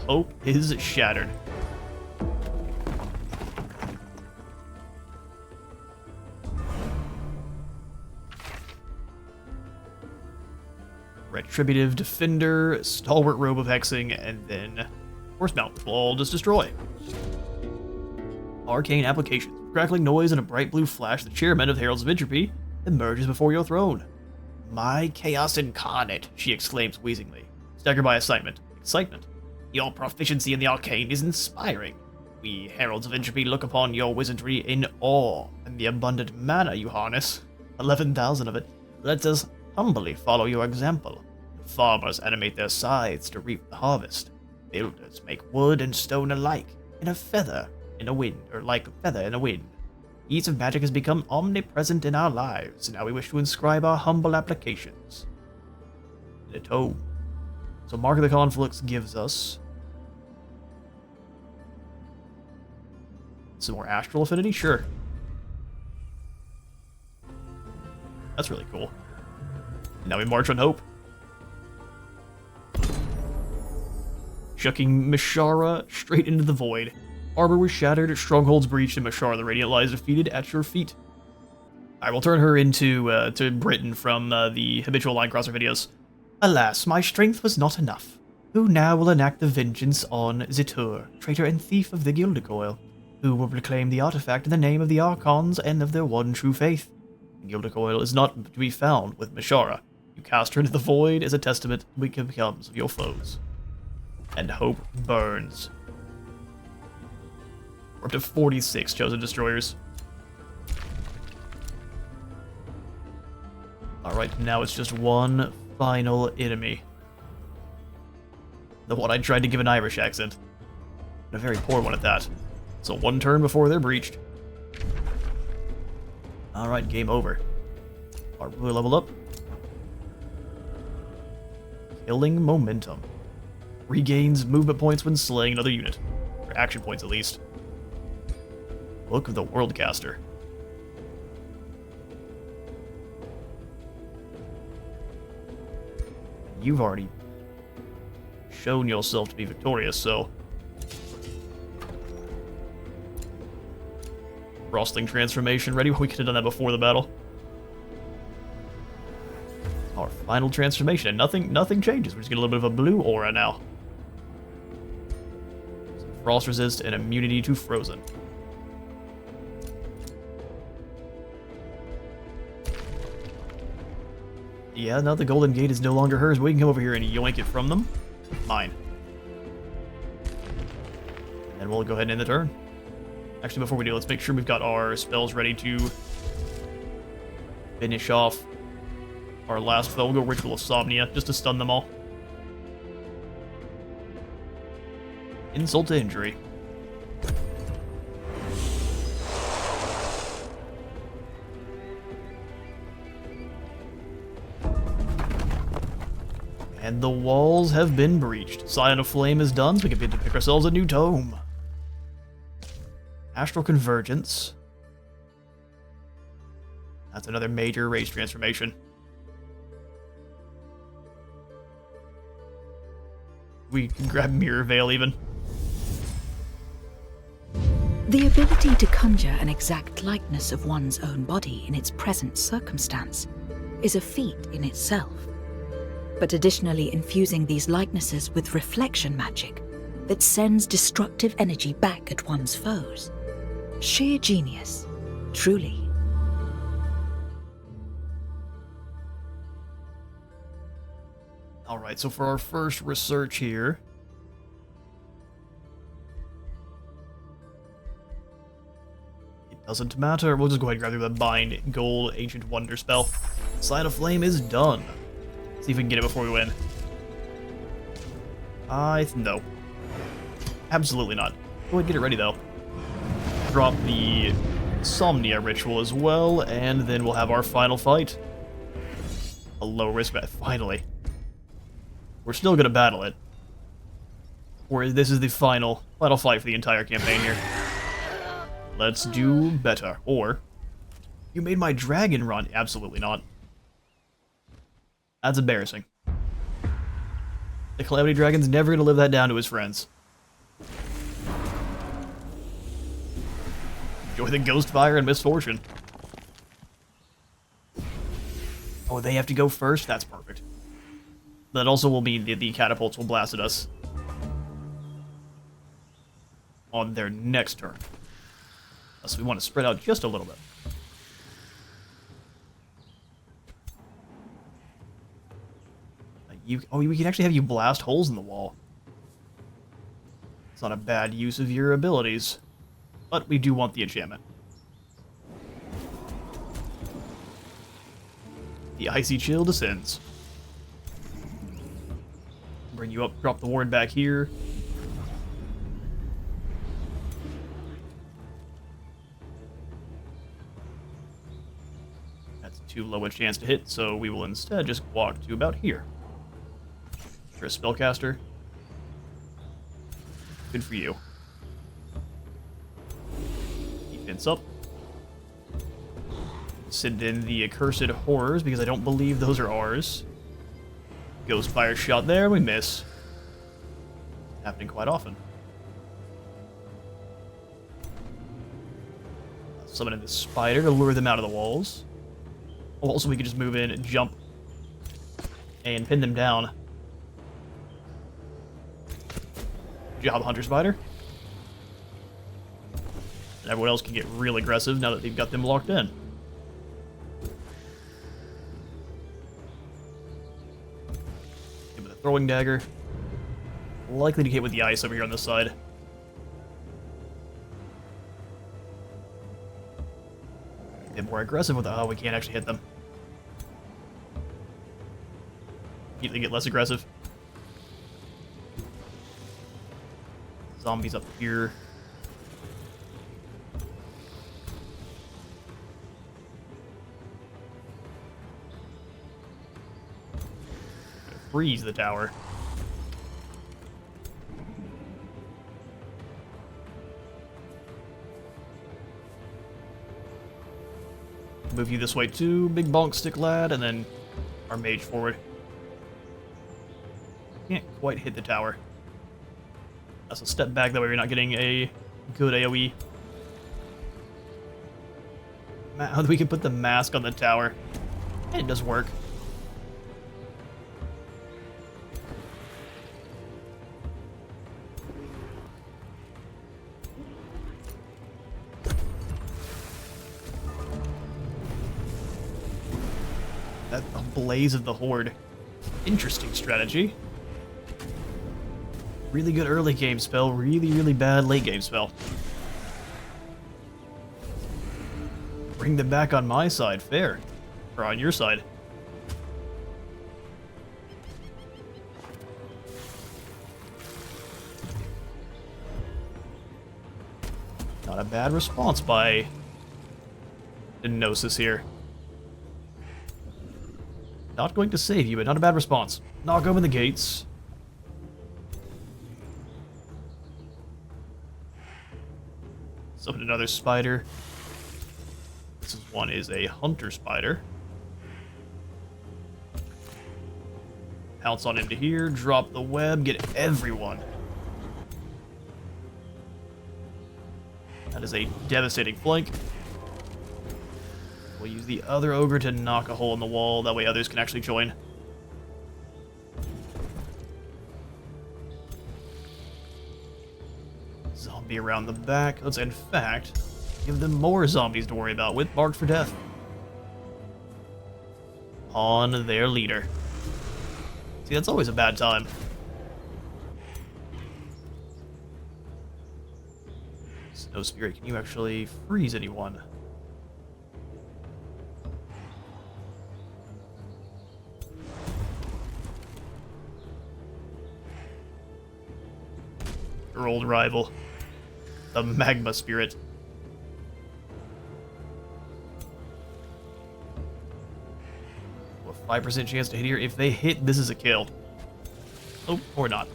Hope is shattered. Retributive Defender, Stalwart Robe of Hexing, and then Horse Mount, which will all just destroy. Arcane Applications. Crackling noise and a bright blue flash, the chairman of the Heralds of Entropy emerges before your throne. My chaos incarnate, she exclaims wheezingly, staggered by excitement. Your proficiency in the arcane is inspiring. We Heralds of Entropy look upon your wizardry in awe, and the abundant mana you harness, 11,000 of it, lets us humbly follow your example. Farmers animate their scythes to reap the harvest. Builders make wood and stone alike, in a feather in a wind, or like a feather in a wind. Ease of magic has become omnipresent in our lives, and now we wish to inscribe our humble applications in a tome. So Mark of the Conflicts gives us some more astral affinity? Sure. That's really cool. Now we march on hope. Chucking Mishara straight into the void. Arbor was shattered, strongholds breached, and Mishara the Radiant lies defeated at your feet. I will turn her into to Britain from the habitual line crosser videos. Alas, my strength was not enough. Who now will enact the vengeance on Zitur, traitor and thief of the GILDERCOIL? Who will proclaim the artifact in the name of the Archons and of their one true faith? The GILDERCOIL is not to be found with Mishara. You cast her into the void as a testament to what becomes of your foes. And hope burns. We're up to 46 chosen destroyers. Alright, now it's just one final enemy. The one I tried to give an Irish accent. And a very poor one at that. So one turn before they're breached. Alright, game over. Our blue leveled up. Killing momentum. Regains movement points when slaying another unit. Or action points at least. Book of the Worldcaster. You've already shown yourself to be victorious, so... Frosting transformation ready? We could have done that before the battle. Our final transformation, and nothing changes. We just get a little bit of a blue aura now. Some frost resist and immunity to frozen. Yeah, now the golden gate is no longer hers. We can come over here and yoink it from them. Mine. And we'll go ahead and end the turn. Actually, before we do, let's make sure we've got our spells ready to finish off our last spell. We'll go Ritual of Somnia, just to stun them all. Insult to injury. And the walls have been breached. Scion of Flame is done, so we can begin to pick ourselves a new tome. Astral Convergence. That's another major race transformation. We can grab Mirror Veil even. The ability to conjure an exact likeness of one's own body in its present circumstance is a feat in itself. But additionally infusing these likenesses with reflection magic that sends destructive energy back at one's foes. Sheer genius, truly. Alright, so for our first research here... It doesn't matter, we'll just go ahead and grab the Bind Gold Ancient Wonder spell. Sign of Flame is done. See if we can get it before we win. No. Absolutely not. Go ahead and get it ready though. Drop the Somnia ritual as well, and then we'll have our final fight. A low risk bet, finally. We're still gonna battle it. Or this is the final fight for the entire campaign here. Let's do better. Or, you made my dragon run. Absolutely not. That's embarrassing. The Calamity Dragon's never gonna live that down to his friends. Enjoy the ghost fire and misfortune. Oh, they have to go first? That's perfect. That also will mean the catapults will blast at us on their next turn. So we want to spread out just a little bit. We can actually have you blast holes in the wall. It's not a bad use of your abilities, but we do want the enchantment. The Icy Chill descends. Bring you up, drop the ward back here. That's too low a chance to hit, so we will instead just walk to about here. For a spellcaster. Good for you. Defense up. Send in the Accursed Horrors, because I don't believe those are ours. Ghost Fire shot there, we miss. Happening quite often. Summon in the spider to lure them out of the walls. Oh, also we could just move in, jump, and pin them down. Good job, Hunter Spider. And everyone else can get real aggressive now that they've got them locked in. Hit with a throwing dagger. Likely to hit with the ice over here on this side. A bit more aggressive with the... Oh, we can't actually hit them. Need to get less aggressive. Zombies up here. Freeze the tower. Move you this way too, big bonk stick lad, and then our mage forward. Can't quite hit the tower. That's a step back, that way we're not getting a good AoE. We can put the mask on the tower. And it does work. That Blaze of the Horde. Interesting strategy. Really good early game spell, really bad late game spell. Bring them back on my side, fair. Or on your side. Not a bad response by Gnosis here. Not going to save you, but not a bad response. Knock open the gates. Summon another spider. One is a hunter spider. Pounce on him to here, drop the web, get everyone. That is a devastating flank. We'll use the other ogre to knock a hole in the wall, that way others can actually join. Zombie around the back. Let's, in fact, give them more zombies to worry about with Marked for Death. On their leader. See, that's always a bad time. Snow Spirit, can you actually freeze anyone? Your old rival, the Magma Spirit. A 5% chance to hit here. If they hit, this is a kill. Oh, or not.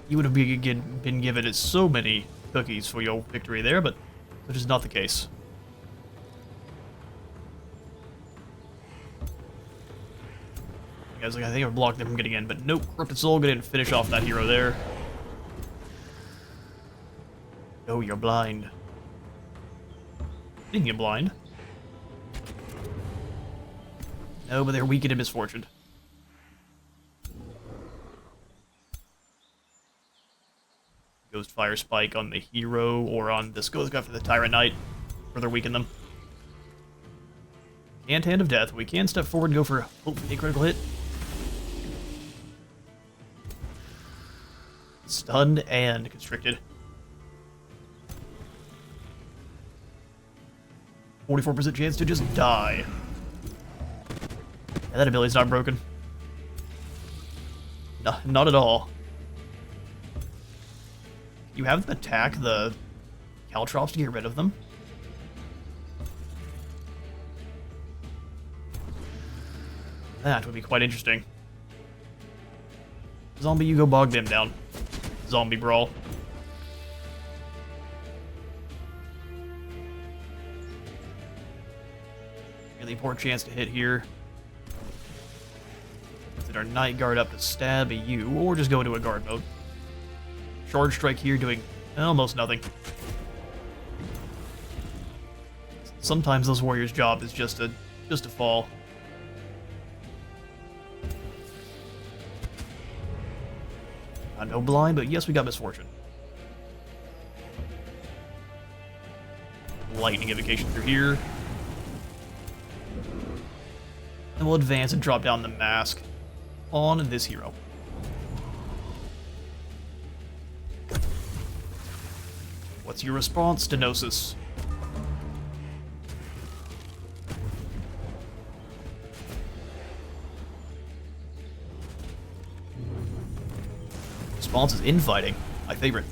You would have been given so many cookies for your victory there, but that is not the case. Guys, like, I think I've blocked them from getting in, but nope. Corrupted Soul, go ahead and finish off that hero there. Oh, you're blind. Speaking of blind. No, but they're weakened in misfortune. Ghost Fire Spike on the hero, or on this goes after the Tyrant Knight. Further weaken them. Can't Hand of Death. We can step forward and go for hopefully a critical hit. Stunned and constricted. 44% chance to just die. Yeah, that ability's not broken. No, not at all. You have them attack the caltrops to get rid of them. That would be quite interesting. Zombie, you go bog them down. Zombie brawl. Really poor chance to hit here. Set our Night Guard up to stab you, or just go into a guard mode. Charge Strike here doing almost nothing. Sometimes those warriors' job is just to fall. No blind, but yes, we got misfortune. Lightning Invocation through here. And we'll advance and drop down the mask on this hero. What's your response, Stenosis? Response is infighting. My favorite.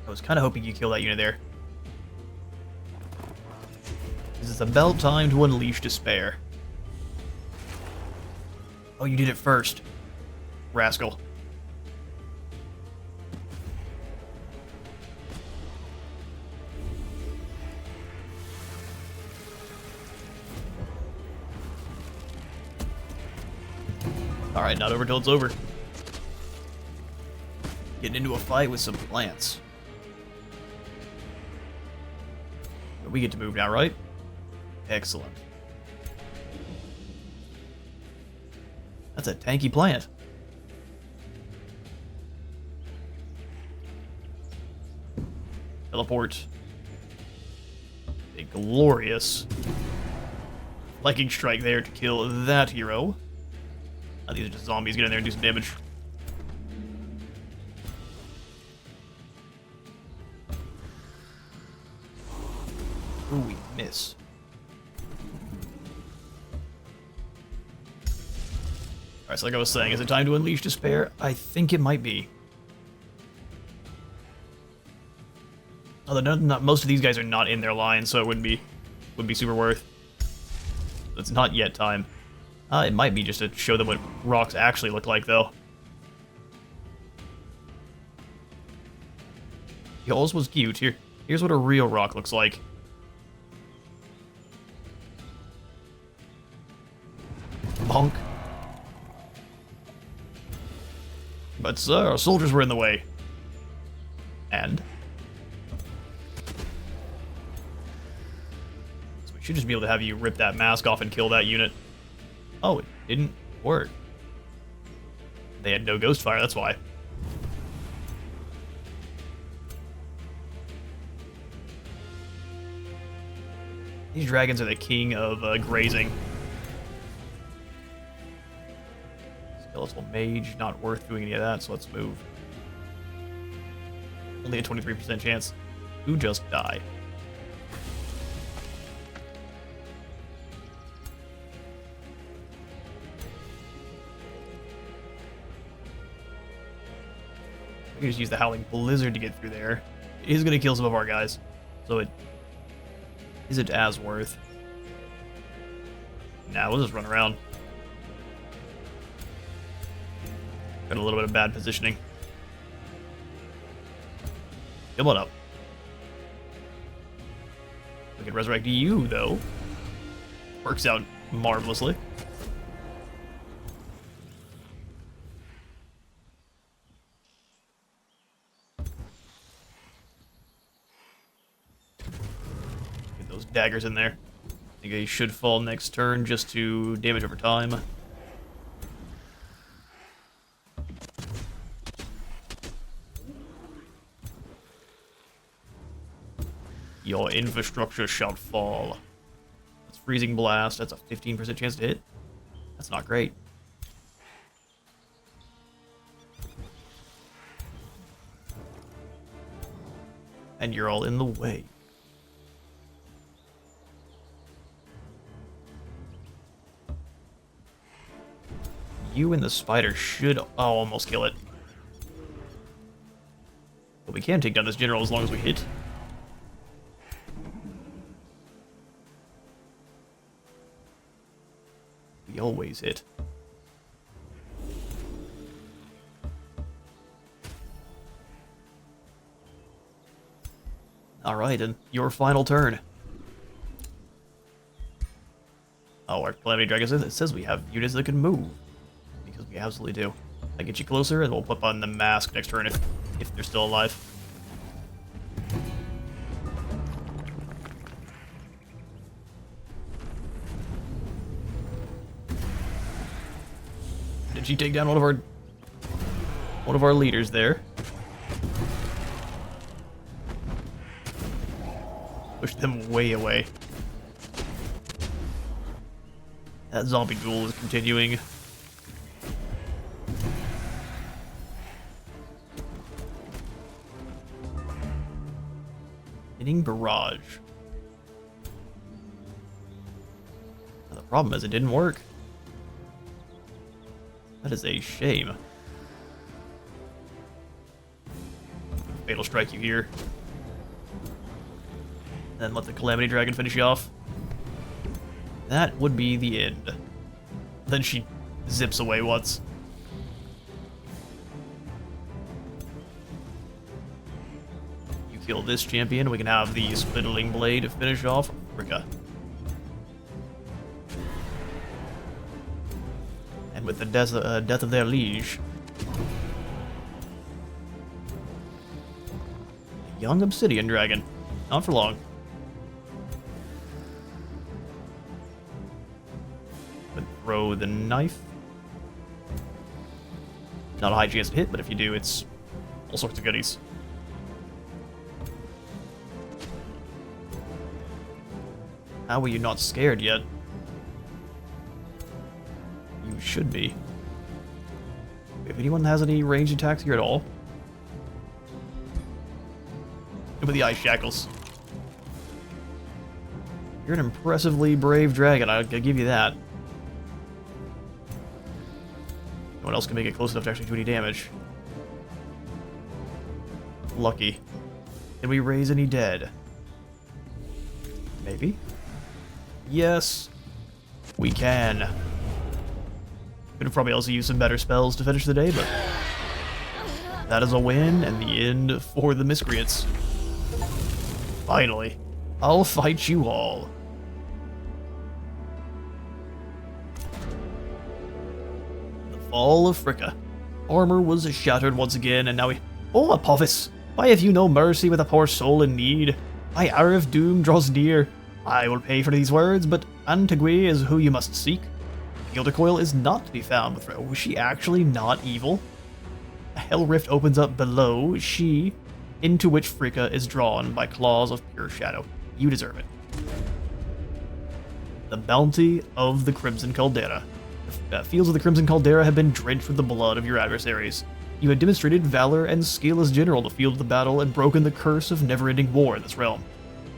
I was kind of hoping you kill that unit there. This is about time to unleash despair. Oh, you did it first. Rascal. Alright, not over till it's over. Getting into a fight with some plants. But we get to move now, right? Excellent. That's a tanky plant. Teleport. A glorious Lightning Strike there to kill that hero. Oh, these are just zombies. Get in there and do some damage. Ooh, we miss. Alright, so like I was saying, is it time to unleash despair? I think it might be. Although not most of these guys are not in their line, so it wouldn't be super worth. It's not yet time. It might be just to show them what rocks actually look like, though. Yours was cute. Here's what a real rock looks like. Bonk. But, sir, our soldiers were in the way. And? So we should just be able to have you rip that mask off and kill that unit. Oh, it didn't work. They had no ghost fire, that's why. These dragons are the king of grazing. Skeletal mage, not worth doing any of that, so let's move. Only a 23% chance. Who just died? We can just use the Howling Blizzard to get through there. It is going to kill some of our guys, so it isn't as worth. Nah, we'll just run around. Got a little bit of bad positioning. Come on up. We can resurrect you, though. Works out marvelously. Get those daggers in there. I think they should fall next turn just to damage over time. Your infrastructure shall fall. That's Freezing Blast. That's a 15% chance to hit. That's not great. And you're all in the way. You and the spider should almost kill it. But we can take down this general as long as we hit. We always hit. Alright, and your final turn. Oh, our Calamity Dragon it says we have units that can move. Because we absolutely do. I get you closer, and we'll put on the mask next turn if they're still alive. Did she take down one of our leaders there? Push them way away. That zombie duel is continuing. Hitting barrage. Now, the problem is it didn't work. That is a shame. Fatal Strike you here. Then let the Calamity Dragon finish you off. That would be the end. Then she zips away once. You kill this champion, we can have the Spittling Blade to finish off Rika. And with the death of their liege, a young obsidian dragon. Not for long. But throw the knife. Not a high chance to hit, but if you do, it's all sorts of goodies. How are you not scared yet? You should be. If anyone has any ranged attacks here at all. With the ice shackles. You're an impressively brave dragon, I'll give you that. No one else can make it close enough to actually do any damage. Lucky. Can we raise any dead? Maybe? Yes, we can. Could have probably also used some better spells to finish the day, but that is a win and the end for the miscreants. Finally, I'll fight you all. The fall of Fricka. Armor was shattered once again, and now we... Oh, Apophis! Why have you no mercy with a poor soul in need? My hour of doom draws near. I will pay for these words, but Antigua is who you must seek. GILDERCOIL is not to be found with her. Was she actually not evil? A hell rift opens up below, into which Fricka is drawn by claws of pure shadow. You deserve it. The bounty of the Crimson Caldera. The fields of the Crimson Caldera have been drenched with the blood of your adversaries. You have demonstrated valor and skill as general in the field of the battle and broken the curse of never-ending war in this realm.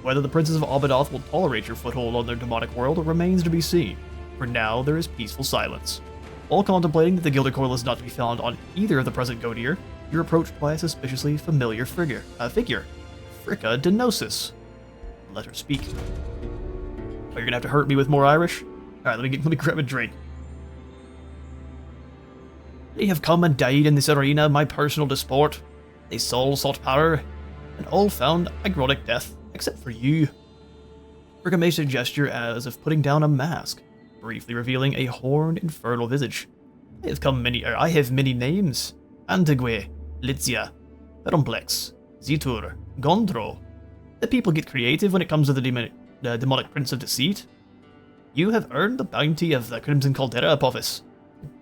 Whether the princes of Abadoth will tolerate your foothold on their demonic world remains to be seen. For now, there is peaceful silence. While contemplating that the GILDERCOIL is not to be found on either of the present Godir, you're approached by a suspiciously familiar figure. Fricka Denosis. Let her speak. Oh, you're gonna have to hurt me with more Irish? Alright, let me grab a drink. They have come and died in this arena, my personal disport. They all sought power, and all found ironic death, except for you. Fricka makes a gesture as if putting down a mask, briefly revealing a horned, infernal visage. I have many names. Antigua, Litzia, Perumplex, Zitur, Gondro. The people get creative when it comes to the demonic prince of deceit. You have earned the bounty of the Crimson Caldera, Apophis.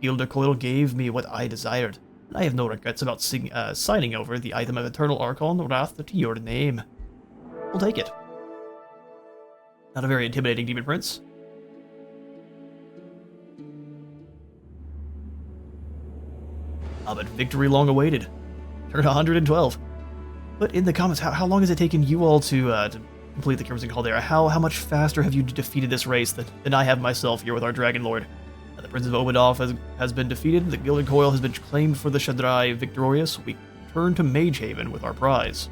GILDERCOIL gave me what I desired, and I have no regrets about signing over the item of Eternal Archon Wrath to your name. We'll take it. Not a very intimidating demon prince. But victory long awaited. Turn 112. But in the comments, how long has it taken you all to complete the Crimson Caldera? How much faster have you defeated this race than I have myself here with our Dragon Lord? The Prince of Abadoth has been defeated, the GILDERCOIL has been claimed for the Shaddai victorious. We turn to Mage Haven with our prize.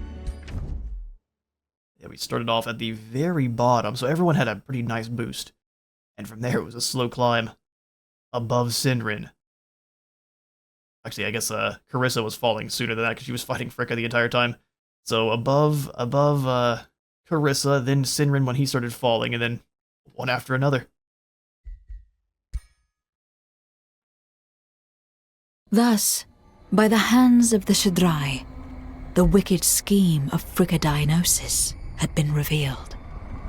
Yeah, we started off at the very bottom, so everyone had a pretty nice boost. And from there it was a slow climb above Sinrin. Actually, I guess Carissa was falling sooner than that because she was fighting Fricka the entire time. So above Carissa, then Sinrin when he started falling, and then one after another. Thus, by the hands of the Shaddai, the wicked scheme of Fricka Denosis had been revealed,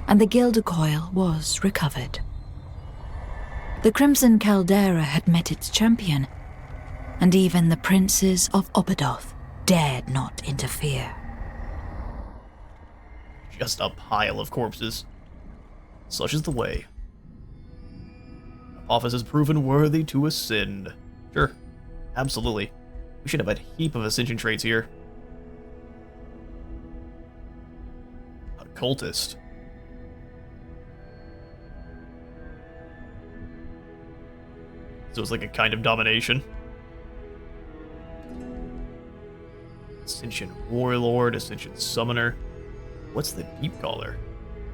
and the GILDERCOIL was recovered. The Crimson Caldera had met its champion, and even the princes of Abadoth dared not interfere. Just a pile of corpses. Such is the way. Apophis has proven worthy to ascend. Sure. Absolutely. We should have a heap of ascension traits here. Occultist. So it's like a kind of domination. Ascension Warlord, Ascension Summoner. What's the Deep Caller?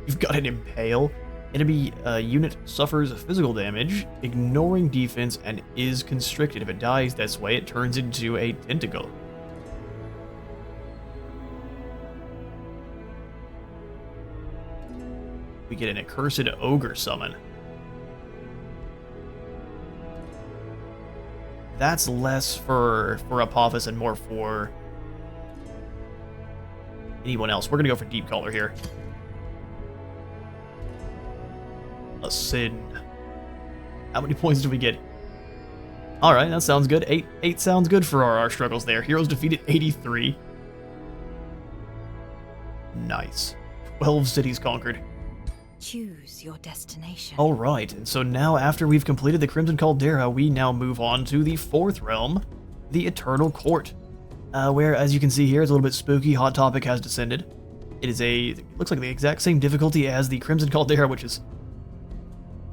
You've got an Impale. Enemy unit suffers physical damage, ignoring defense, and is constricted. If it dies this way, it turns into a tentacle. We get an Accursed Ogre summon. That's less for Apophis and more for anyone else. We're gonna go for Deep Caller here. Ascend. How many points do we get? Alright, that sounds good. 8 sounds good for our struggles there. Heroes defeated 83. Nice. 12 cities conquered. Choose your destination. Alright, and so now after we've completed the Crimson Caldera, we now move on to the 4th realm, the Eternal Court. Where, as you can see here, it's a little bit spooky. Hot Topic has descended. It looks like the exact same difficulty as the Crimson Caldera, which is...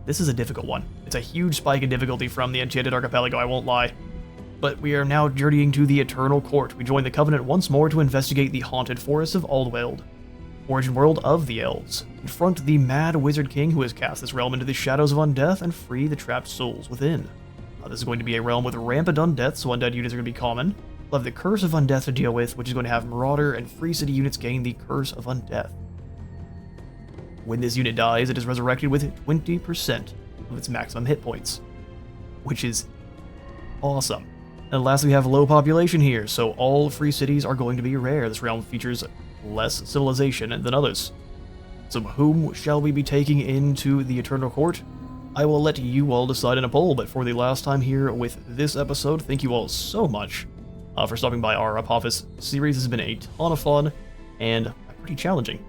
This is a difficult one. It's a huge spike in difficulty from the Enchanted Archipelago, I won't lie. But we are now journeying to the Eternal Court. We join the Covenant once more to investigate the haunted forests of Aldweld, origin world of the Elves, confront the mad Wizard King who has cast this realm into the shadows of undeath, and free the trapped souls within. This is going to be a realm with rampant undeath, so undead units are going to be common. We'll have the Curse of Undeath to deal with, which is going to have Marauder and Free City units gain the Curse of Undeath. When this unit dies, it is resurrected with 20% of its maximum hit points, which is awesome. And lastly, we have low population here, so all free cities are going to be rare. This realm features less civilization than others. So whom shall we be taking into the Eternal Court? I will let you all decide in a poll, but for the last time here with this episode, thank you all so much for stopping by our Apophis series. This has been a ton of fun and pretty challenging.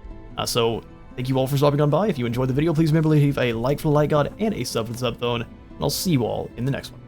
So thank you all for stopping on by. If you enjoyed the video, please remember to leave a like for the like god and a sub for the sub phone, and I'll see you all in the next one.